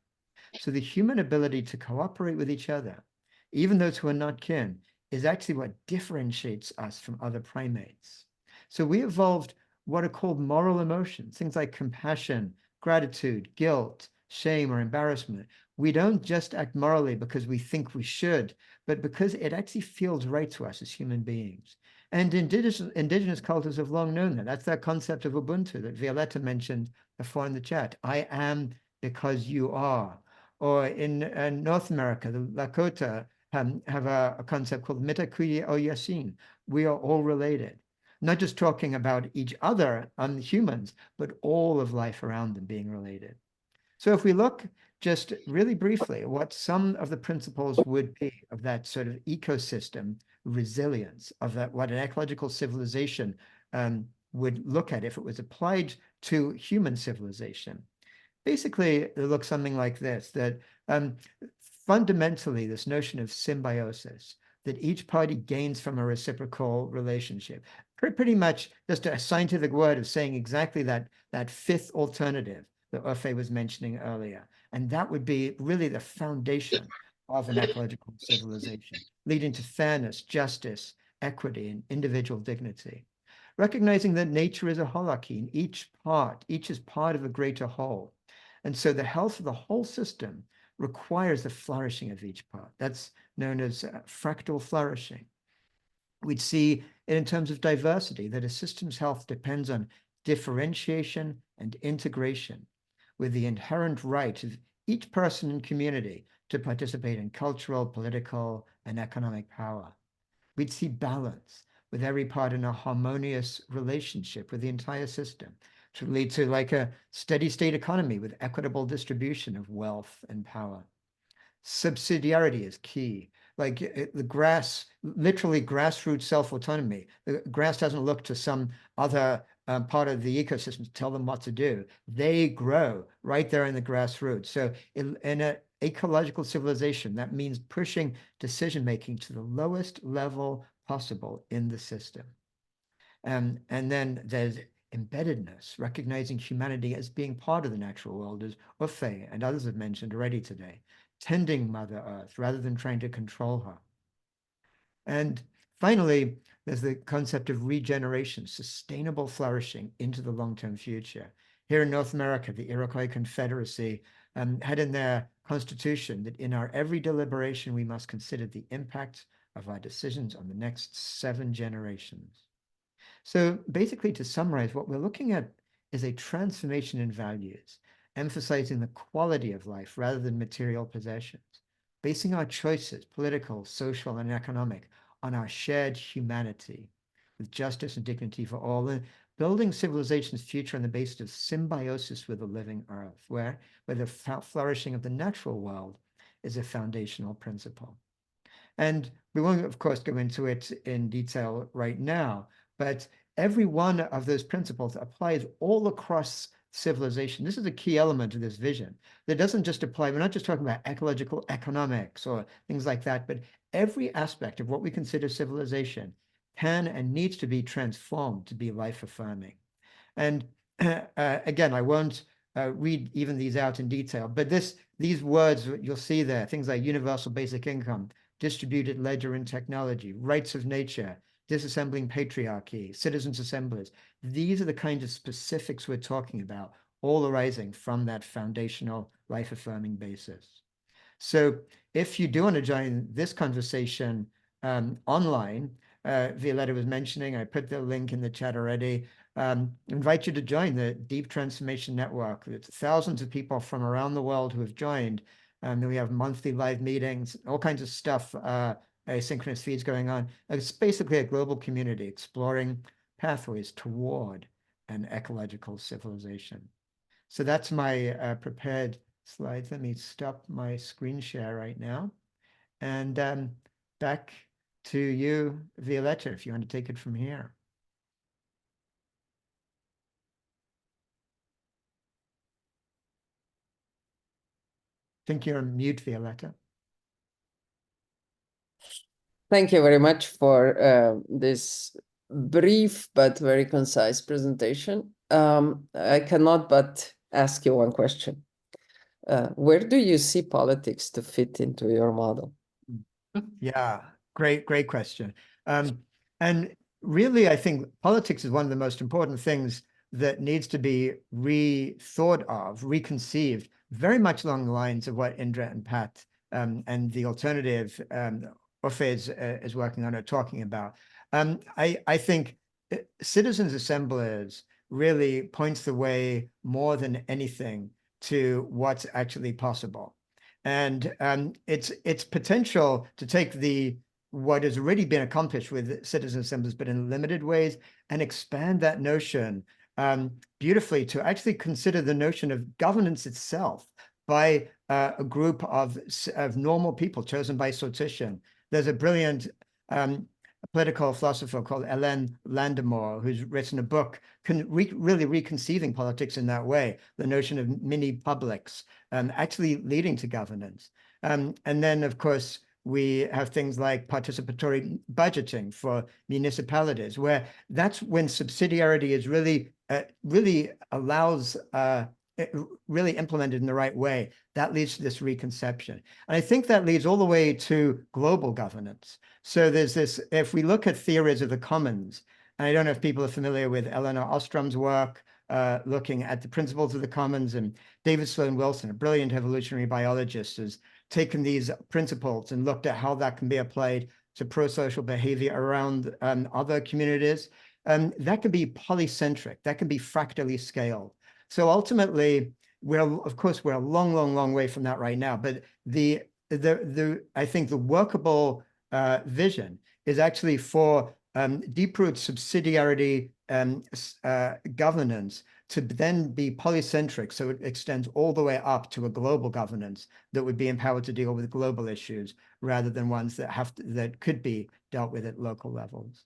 S8: So the human ability to cooperate with each other, even those who are not kin, is actually what differentiates us from other primates. So we evolved what are called moral emotions, things like compassion, gratitude, guilt, shame, or embarrassment. We don't just act morally because we think we should, but because it actually feels right to us as human beings. And indigenous cultures have long known that. That's that concept of Ubuntu that Violetta mentioned before in the chat. I am because you are. Or in North America, the Lakota have a concept called 𝗘𝗰cie𝗰𝗶𝘃𝗶𝗃𝗶𝗃𝗃. We are all related. Not just talking about each other, humans, but all of life around them being related. So if we look just really briefly at what some of the principles would be of that sort of ecosystem resilience, of that what an ecological civilization would look at if it was applied to human civilization. Basically, it looks something like this, that fundamentally this notion of symbiosis, that each party gains from a reciprocal relationship, pretty much just a scientific word of saying exactly that fifth alternative that 𝗣cie was mentioning earlier. And that would be really the foundation of an ecological civilization, leading to fairness, justice, equity, and individual dignity. Recognizing that nature is a holarchy, and each is part of a greater whole. And so the health of the whole system requires the flourishing of each part. That's known as fractal flourishing. We'd see it in terms of diversity, that a system's health depends on differentiation and integration, with the inherent right of each person and community to participate in cultural, political, and economic power. We'd see balance, with every part in a harmonious relationship with the entire system, to lead to like a steady state economy with equitable distribution of wealth and power. Subsidiarity is key. Like the grass, literally grassroots self-autonomy. The grass doesn't look to some other part of the ecosystem to tell them what to do. They grow right there in the grassroots. So in an ecological civilization, that means pushing decision-making to the lowest level possible in the system. And then there's embeddedness, recognizing humanity as being part of the natural world, as 𝗣cie and others have mentioned already today, tending Mother Earth rather than trying to control her. And finally, there's the concept of regeneration, sustainable flourishing into the long-term future. Here in North America, the Iroquois Confederacy had in their constitution that in our every deliberation, we must consider the impact of our decisions on the next 7 generations. So basically, to summarize, what we're looking at is a transformation in values, emphasizing the quality of life rather than material possessions, basing our choices, political, social, and economic, on our shared humanity, with justice and dignity for all, and building civilization's future on the basis of symbiosis with the living earth, where the flourishing of the natural world is a foundational principle. And we won't, of course, go into it in detail right now, but every one of those principles applies all across civilization. This is a key element of this vision. That doesn't just apply, we're not just talking about ecological economics or things like that, but every aspect of what we consider civilization can and needs to be transformed to be life-affirming. And again, I won't read even these out in detail, but these words you'll see there, things like universal basic income, distributed ledger and technology, rights of nature, disassembling patriarchy, citizens' assemblies. These are the kinds of specifics we're talking about, all arising from that foundational life-affirming basis. So if you do want to join this conversation online, Violetta was mentioning. I put the link in the chat already. Invite you to join the Deep Transformation Network. It's thousands of people from around the world who have joined. We have monthly live meetings, all kinds of stuff, asynchronous feeds going on. It's basically a global community exploring pathways toward an ecological civilization. So that's my prepared slides. Let me stop my screen share right now. And back to you, Violetta, if you want to take it from here. I think you're on mute, Violetta.
S3: Thank you very much for this brief but very concise presentation. I cannot but ask you one question. Where do you see politics to fit into your model?
S8: Yeah, great question. And really, I think politics is one of the most important things that needs to be rethought of, reconceived, very much along the lines of what Indra and Pat and the alternative 𝗣cie is working on or talking about. I think citizens' assemblies really points the way more than anything to what's actually possible. And its potential to take what has already been accomplished with citizen assemblies, but in limited ways, and expand that notion beautifully to actually consider the notion of governance itself by a group of normal people chosen by sortition. There's a brilliant political philosopher called Hélène Landemore, who's written a book really reconceiving politics in that way, the notion of mini publics actually leading to governance. And then, of course, we have things like participatory budgeting for municipalities, where that's when subsidiarity is really allows really implemented in the right way. That leads to this reconception. And I think that leads all the way to global governance. So there's this, if we look at theories of the commons, and I don't know if people are familiar with Elinor Ostrom's work, looking at the principles of the commons, and David Sloan Wilson, a brilliant evolutionary biologist, has taken these principles and looked at how that can be applied to pro-social behavior around other communities. That can be polycentric, that can be fractally scaled. So ultimately, of course, we're a long way from that right now. But I think the workable vision is actually for deep-root subsidiarity governance to then be polycentric, so it extends all the way up to a global governance that would be empowered to deal with global issues rather than ones that could be dealt with at local levels.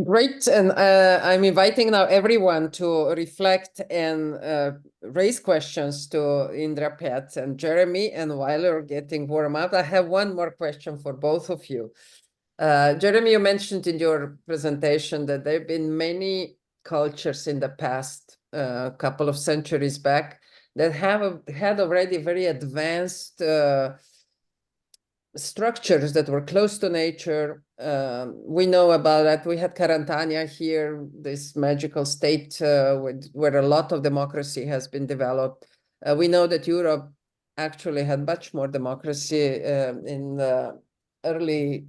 S3: Great, and I'm inviting now everyone to reflect and raise questions to Indra, Pat, and Jeremy. And while you're getting warm up, I have one more question for both of you. Jeremy, you mentioned in your presentation that there have been many cultures in the past couple of centuries back that have had already very advanced structures that were close to nature. We know about that. We had Carantania here, this magical state where a lot of democracy has been developed. We know that Europe actually had much more democracy in the early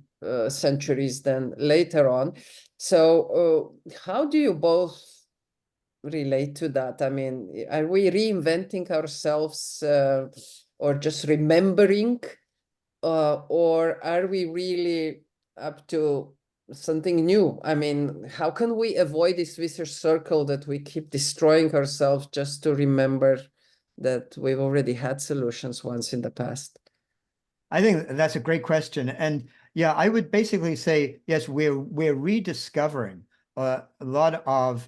S3: centuries than later on. So how do you both relate to that? I mean, are we reinventing ourselves or just remembering? Or are we really up to something new? I mean, how can we avoid this vicious circle that we keep destroying ourselves just to remember that we've already had solutions once in the past?
S8: I think that's a great question. And yeah, I would basically say, yes, we're rediscovering a lot of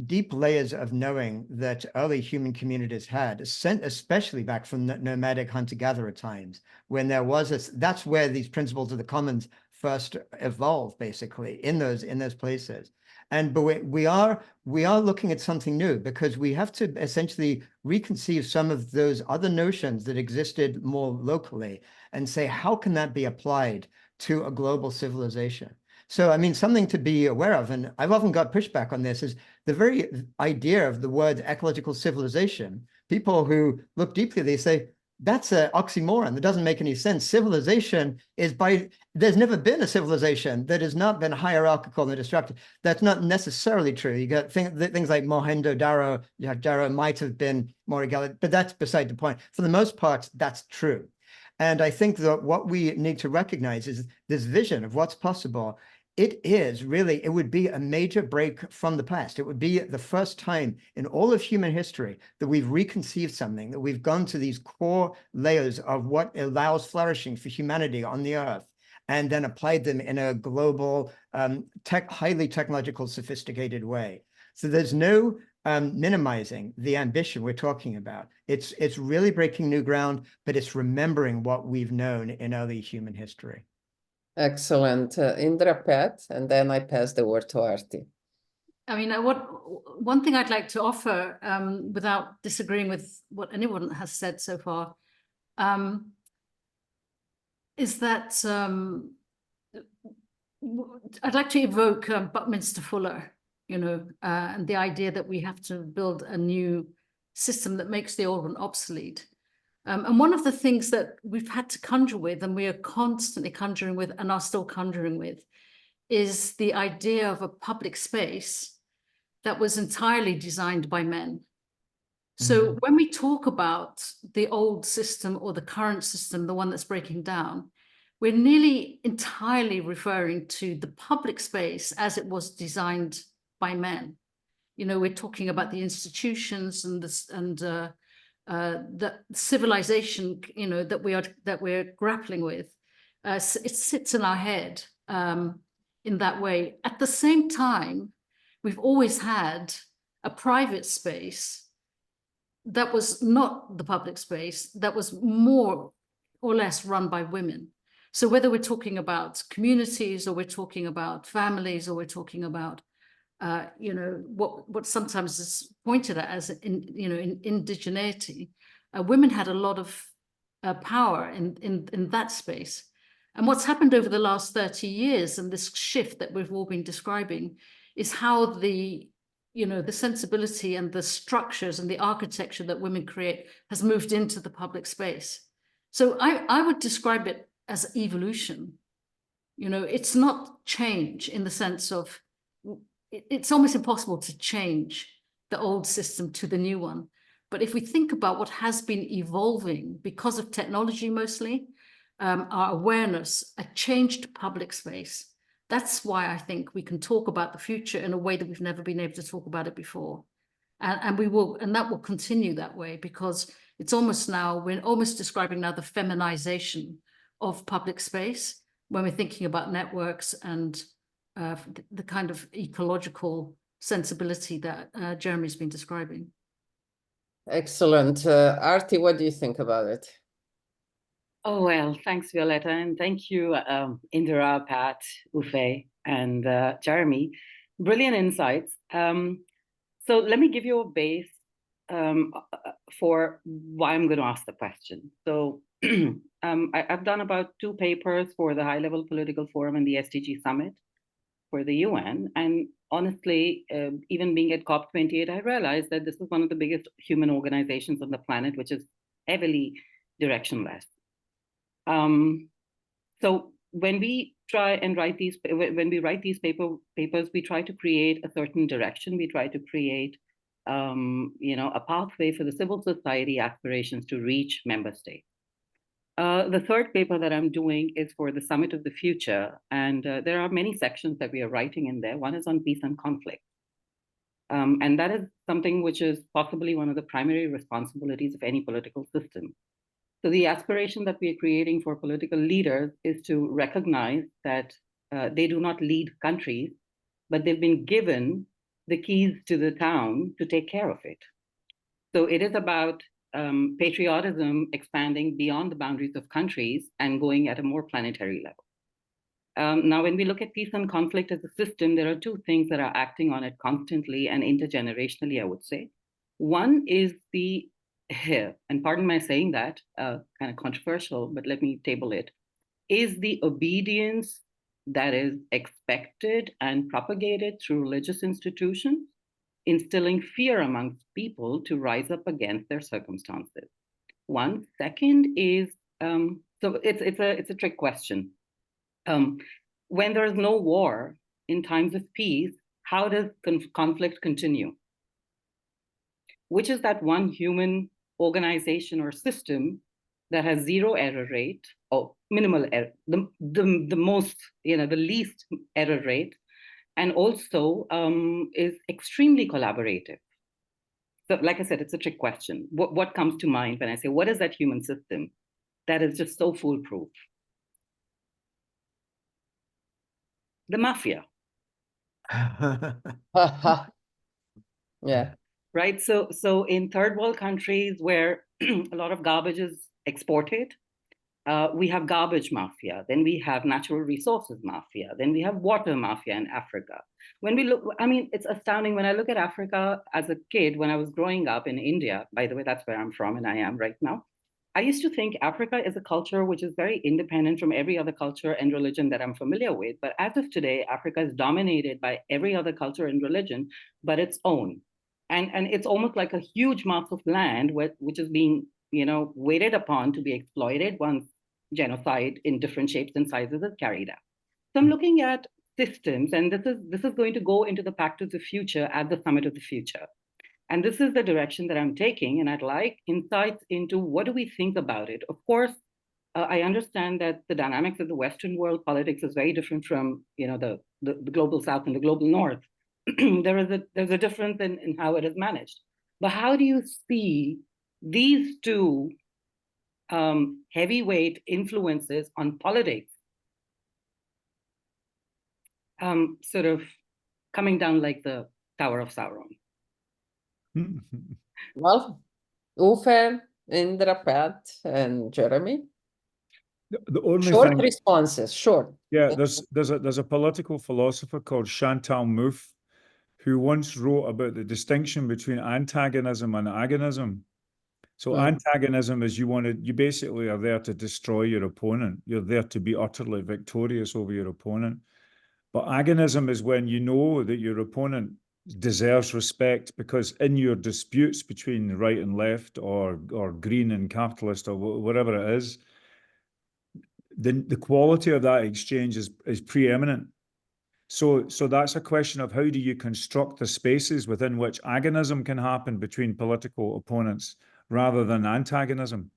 S8: deep layers of knowing that early human communities had, especially back from the nomadic hunter-gatherer times, when there was that's where these principles of the commons first evolved, basically, in those places. But we are looking at something new, because we have to essentially reconceive some of those other notions that existed more locally and say, how can that be applied to a global civilization? So, I mean, something to be aware of, and I've often got pushback on this, is the very idea of the word ecological civilization. People who look deeply, they say, That's an oxymoron. That doesn't make any sense. Civilization is there's never been a civilization that has not been hierarchical and destructive. That's not necessarily true. You got things like Mohenjo-Daro might have been more egalitarian, but that's beside the point. For the most part, that's true. And I think that what we need to recognize is this vision of what's possible. It would be a major break from the past. It would be the first time in all of human history that we've reconceived something, that we've gone to these core layers of what allows flourishing for humanity on the earth, and then applied them in a global, highly technological, sophisticated way. So there's no minimizing the ambition we're talking about. It's really breaking new ground, but it's remembering what we've known in early human history.
S3: Excellent. Indra Pat, and then I pass the word to Arti.
S1: I mean, one thing I'd like to offer, without disagreeing with what anyone has said so far, is that I'd like to evoke Buckminster Fuller, and the idea that we have to build a new system that makes the old one obsolete. And one of the things that we've had to conjure with, and we are constantly conjuring with and are still conjuring with, is the idea of a public space that was entirely designed by men. So when we talk about the old system or the current system, the one that's breaking down, we're nearly entirely referring to the public space as it was designed by men. We're talking about the institutions and the civilization, that we're grappling with. It sits in our head in that way. At the same time, we've always had a private space that was not the public space, that was more or less run by women. So whether we're talking about communities, or we're talking about families, or we're talking about what sometimes is pointed at as in indigeneity, women had a lot of power in that space. And what's happened over the last 30 years, and this shift that we've all been describing, is how the sensibility and the structures and the architecture that women create has moved into the public space. So I would describe it as evolution. It's not change in the sense of, it's almost impossible to change the old system to the new one. But if we think about what has been evolving because of technology mostly, our awareness, a changed public space, that's why I think we can talk about the future in a way that we've never been able to talk about it before. And that will continue that way, because we're almost describing now the feminization of public space when we're thinking about networks and the kind of ecological sensibility that Jeremy's been describing.
S3: Excellent. Arti, what do you think about it?
S9: Oh, well, thanks, Violetta, and thank you, Indra, Pat, Uffe, and Jeremy. Brilliant insights. So let me give you a base for why I'm going to ask the question. So I've done about 2 papers for the High-Level Political Forum and the SDG Summit for the UN. And honestly, even being at COP28, I realized that this is one of the biggest human organizations on the planet, which is heavily directionless. So when we try and write these papers, we try to create a certain direction. We try to create, a pathway for the civil society aspirations to reach member states. The third paper that I'm doing is for the Summit of the Future, and there are many sections that we are writing in there. One is on peace and conflict. And that is something which is possibly one of the primary responsibilities of any political system. So the aspiration that we are creating for political leaders is to recognize that they do not lead countries, but they've been given the keys to the town to take care of it. So it is about patriotism expanding beyond the boundaries of countries and going at a more planetary level. Now, when we look at peace and conflict as a system, there are 2 things that are acting on it constantly and intergenerationally, I would say. One is and pardon my saying that, kind of controversial, but let me table it, is the obedience that is expected and propagated through religious institutions, instilling fear amongst people to rise up against their circumstances. one. Second is, so it's a trick question. When there is no war in times of peace, how does conflict continue? Which is that one human organization or system that has zero error rate or minimal error, the most, the least error rate, and also is extremely collaborative. So like I said, it's a trick question. What comes to mind when I say, what is that human system that is just so foolproof? The mafia.
S3: Yeah.
S9: Right. So in third world countries where a lot of garbage is exported, we have garbage mafia. Then we have natural resources mafia. Then we have water mafia in Africa. When we look, I mean, it's astounding. When I look at Africa as a kid, when I was growing up in India, by the way, that's where I'm from and I am right now, I used to think Africa is a culture which is very independent from every other culture and religion that I'm familiar with. But as of today, Africa is dominated by every other culture and religion, but its own. And it's almost like a huge mass of land which is being, waited upon to be exploited once genocide in different shapes and sizes is carried out. So I'm looking at systems, and this is going to go into the Pact of the Future at the Summit of the Future. And this is the direction that I'm taking, and I'd like insights into what do we think about it. Of course, I understand that the dynamics of the Western world politics is very different from, the global South and the global North. There's a difference in how it is managed. But how do you see these two heavyweight influences on politics sort of coming down like the Tower of Sauron?
S3: Well, Uffe, Indra, Pat, and Jeremy.
S7: The only
S3: Short
S7: thing,
S3: responses, short.
S7: yeah, there's a political philosopher called Chantal Mouffe who once wrote about the distinction between antagonism and agonism. So antagonism is you basically are there to destroy your opponent. You're there to be utterly victorious over your opponent. But agonism is when you know that your opponent deserves respect because in your disputes between right and left or green and capitalist or whatever it is, the quality of that exchange is preeminent. So that's a question of how do you construct the spaces within which agonism can happen between political opponents rather than antagonism.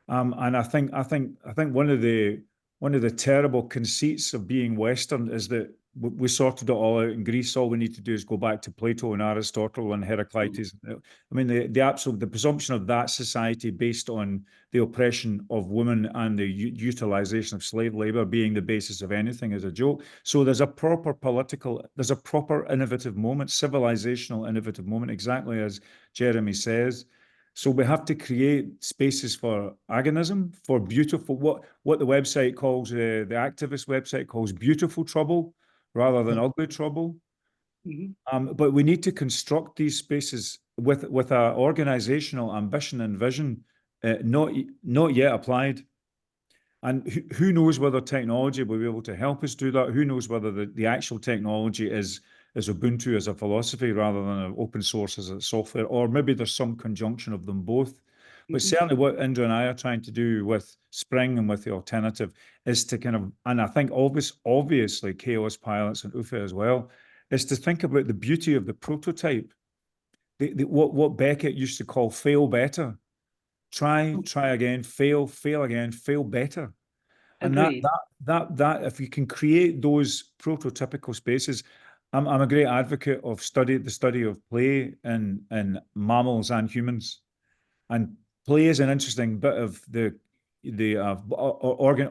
S7: And I think one of the terrible conceits of being Western is that we sorted it all out in Greece. All we need to do is go back to Plato and Aristotle and Heraclitus. I mean, the presumption of that society based on the oppression of women and the utilization of slave labor being the basis of anything is a joke. So there's a proper innovative moment, civilizational innovative moment, exactly as Jeremy says. So we have to create spaces for agonism, for beautiful, what the website calls, the activist website calls beautiful trouble, rather than ugly trouble. But we need to construct these spaces with an organizational ambition and vision, not yet applied. And who knows whether technology will be able to help us do that? Who knows whether the actual technology is Ubuntu as a philosophy rather than open source as a software, or maybe there's some conjunction of them both. But certainly what Indra and I are trying to do with Spring and with the alternative is to kind of, and I think obviously Chaos Pilots and Uffe as well, is to think about the beauty of the prototype. What Beckett used to call fail better. Try again, fail again, fail better. And that if you can create those prototypical spaces, I'm a great advocate of the study of play in mammals and humans. And play is an interesting bit of the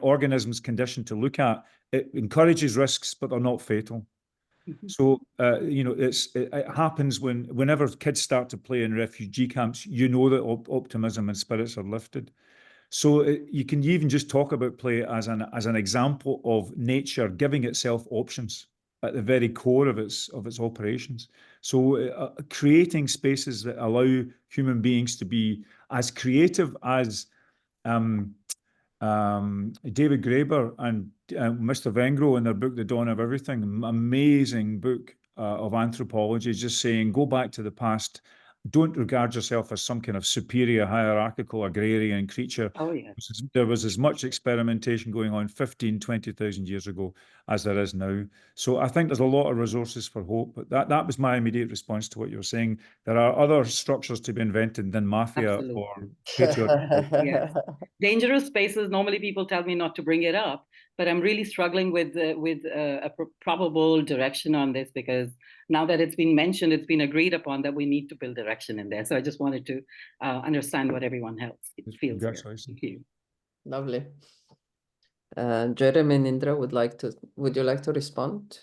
S7: organism's condition to look at. It encourages risks, but they're not fatal. So it happens whenever kids start to play in refugee camps, that optimism and spirits are lifted. So you can even just talk about play as an example of nature giving itself options at the very core of its operations. So creating spaces that allow human beings to be as creative as David Graeber and Mr. Vengro in their book, The Dawn of Everything, amazing book of anthropology, just saying, go back to the past don't regard yourself as some kind of superior hierarchical agrarian creature.
S9: Oh, yeah.
S7: There was as much experimentation going on 15, 20,000 years ago as there is now. So I think there's a lot of resources for hope, but that was my immediate response to what you're saying. There are other structures to be invented than mafia
S9: Absolutely.
S7: or patriarchy.
S9: Yes. Dangerous spaces, normally people tell me not to bring it up, but I'm really struggling with a probable direction on this, because now that it's been mentioned, it's been agreed upon that we need to build direction in there. So I just wanted to understand what everyone else feels.
S7: Congratulations.
S9: Thank you.
S3: Lovely. Jeremy and Indra would you like to respond?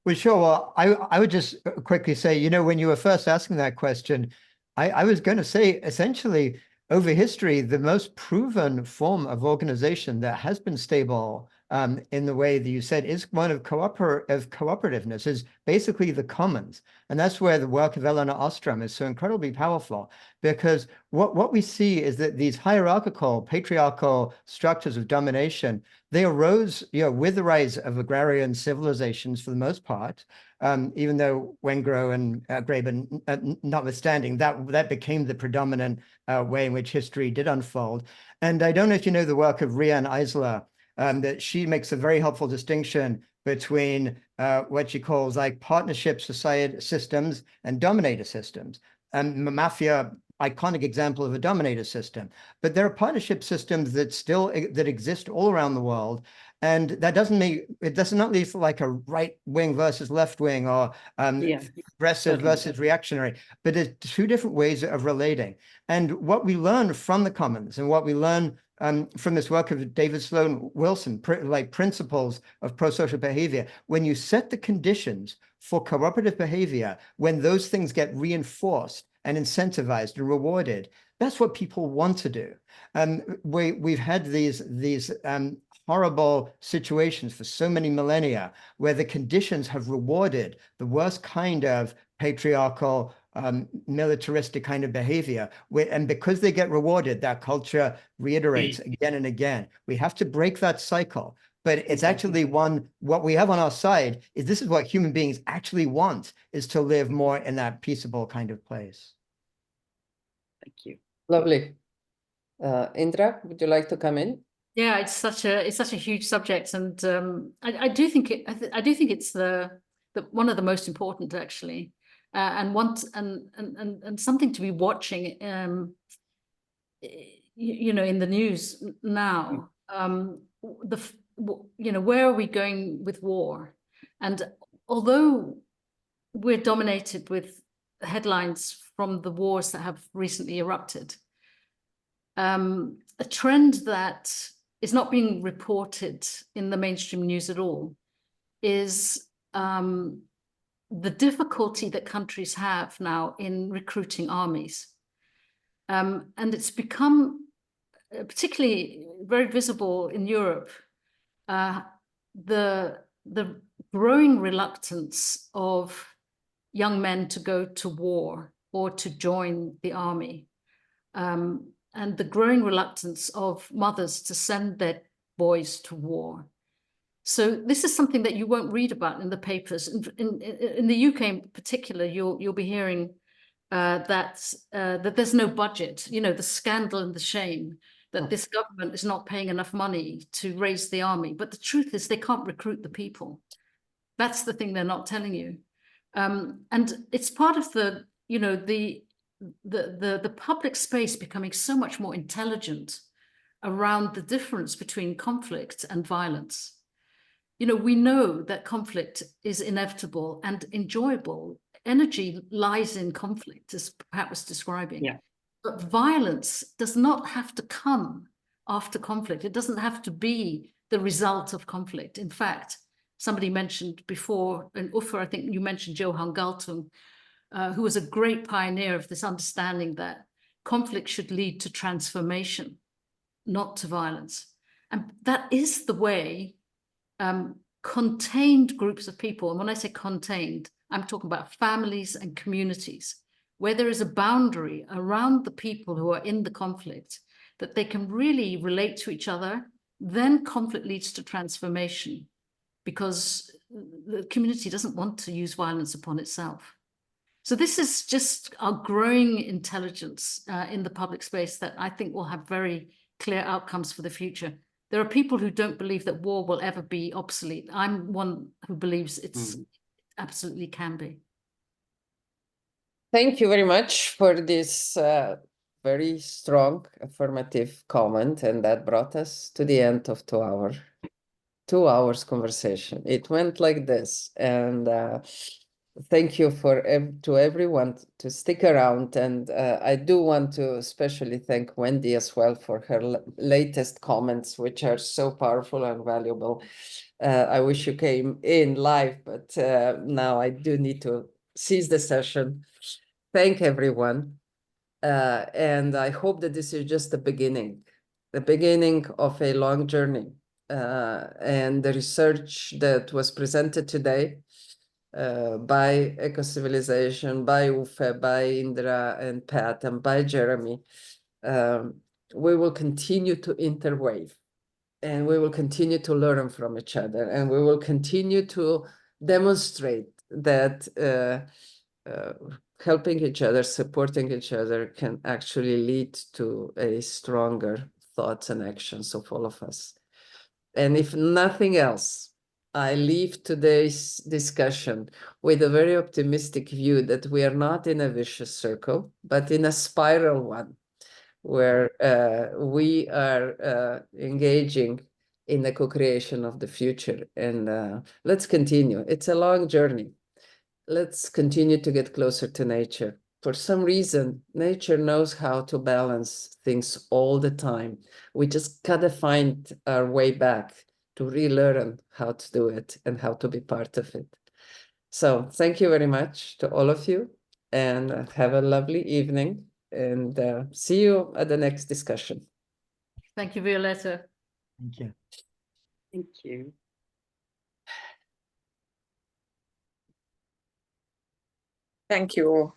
S8: Well, sure. Well, I would just quickly say, you know, when you were first asking that question, I was going to say, essentially, over history, the most proven form of organization that has been stable in the way that you said is one of cooperativeness, is basically the commons. And that's where the work of Elinor Ostrom is so incredibly powerful, because what we see is that these hierarchical, patriarchal structures of domination, they arose, you know, with the rise of agrarian civilizations for the most part, even though Wengrow and Graeber notwithstanding, that became the predominant way in which history did unfold. And I don't know if you know the work of Riane Eisler, that she makes a very helpful distinction between what she calls like partnership society systems and dominator systems. And mafia, iconic example of a dominator system, but there are partnership systems that exist all around the world. And that doesn't mean, it does not leave like a right wing versus left wing, or progressive versus reactionary, but it's two different ways of relating. And what we learn from the commons, and what we learn from this work of David Sloan Wilson, like principles of pro-social behavior, when you set the conditions for cooperative behavior, when those things get reinforced and incentivized and rewarded, that's what people want to do. We've had these horrible situations for so many millennia where the conditions have rewarded the worst kind of patriarchal, militaristic kind of behavior. And because they get rewarded, that culture reiterates again and again. We have to break that cycle. But it's actually what we have on our side is this is what human beings actually want, is to live more in that peaceable kind of place.
S9: Thank you.
S3: Lovely. Indra, would you like to come in?
S1: Yeah, it's such a huge subject, and I do think it's one of the most important, actually, and something to be watching. You know, in the news now, where are we going with war? And although we're dominated with headlines from the wars that have recently erupted, a trend that is not being reported in the mainstream news at all is the difficulty that countries have now in recruiting armies. And it's become particularly very visible in Europe, the growing reluctance of young men to go to war or to join the army, and the growing reluctance of mothers to send their boys to war. So this is something that you won't read about in the papers. In the UK in particular, you'll be hearing that there's no budget, you know, the scandal and the shame that this government is not paying enough money to raise the army. But the truth is they can't recruit the people. That's the thing they're not telling you. And it's part of the, you know, the public space becoming so much more intelligent around the difference between conflict and violence. You know, we know that conflict is inevitable and enjoyable. Energy lies in conflict, as Pat was describing.
S9: Yeah.
S1: But violence does not have to come after conflict. It doesn't have to be the result of conflict. In fact, somebody mentioned before, and Uffe, I think you mentioned Johan Galtung, who was a great pioneer of this understanding that conflict should lead to transformation, not to violence. And that is the way contained groups of people, and when I say contained, I'm talking about families and communities, where there is a boundary around the people who are in the conflict, that they can really relate to each other, then conflict leads to transformation, because the community doesn't want to use violence upon itself. So this is just our growing intelligence in the public space that I think will have very clear outcomes for the future. There are people who don't believe that war will ever be obsolete. I'm one who believes it's absolutely can be.
S3: Thank you very much for this very strong affirmative comment, and that brought us to the end of 2 hours conversation. It went like this, and thank you to everyone to stick around, and I do want to especially thank Wendy as well for her latest comments, which are so powerful and valuable. I wish you came in live, but now I do need to seize the session. Thank everyone, and I hope that this is just the beginning of a long journey. And the research that was presented today by Ecocivilisation, by 𝗣cie, by Indra and Pat, and by Jeremy, we will continue to interweave, and we will continue to learn from each other, and we will continue to demonstrate that helping each other, supporting each other can actually lead to a stronger thoughts and actions of all of us. And if nothing else, I leave today's discussion with a very optimistic view that we are not in a vicious circle, but in a spiral one, where we are engaging in the co-creation of the future. And let's continue. It's a long journey. Let's continue to get closer to nature. For some reason, nature knows how to balance things all the time. We just gotta find our way back to relearn how to do it and how to be part of it. So thank you very much to all of you, and have a lovely evening, and see you at the next discussion.
S1: Thank you, Violetta.
S8: Thank you.
S5: Thank you. Thank you all.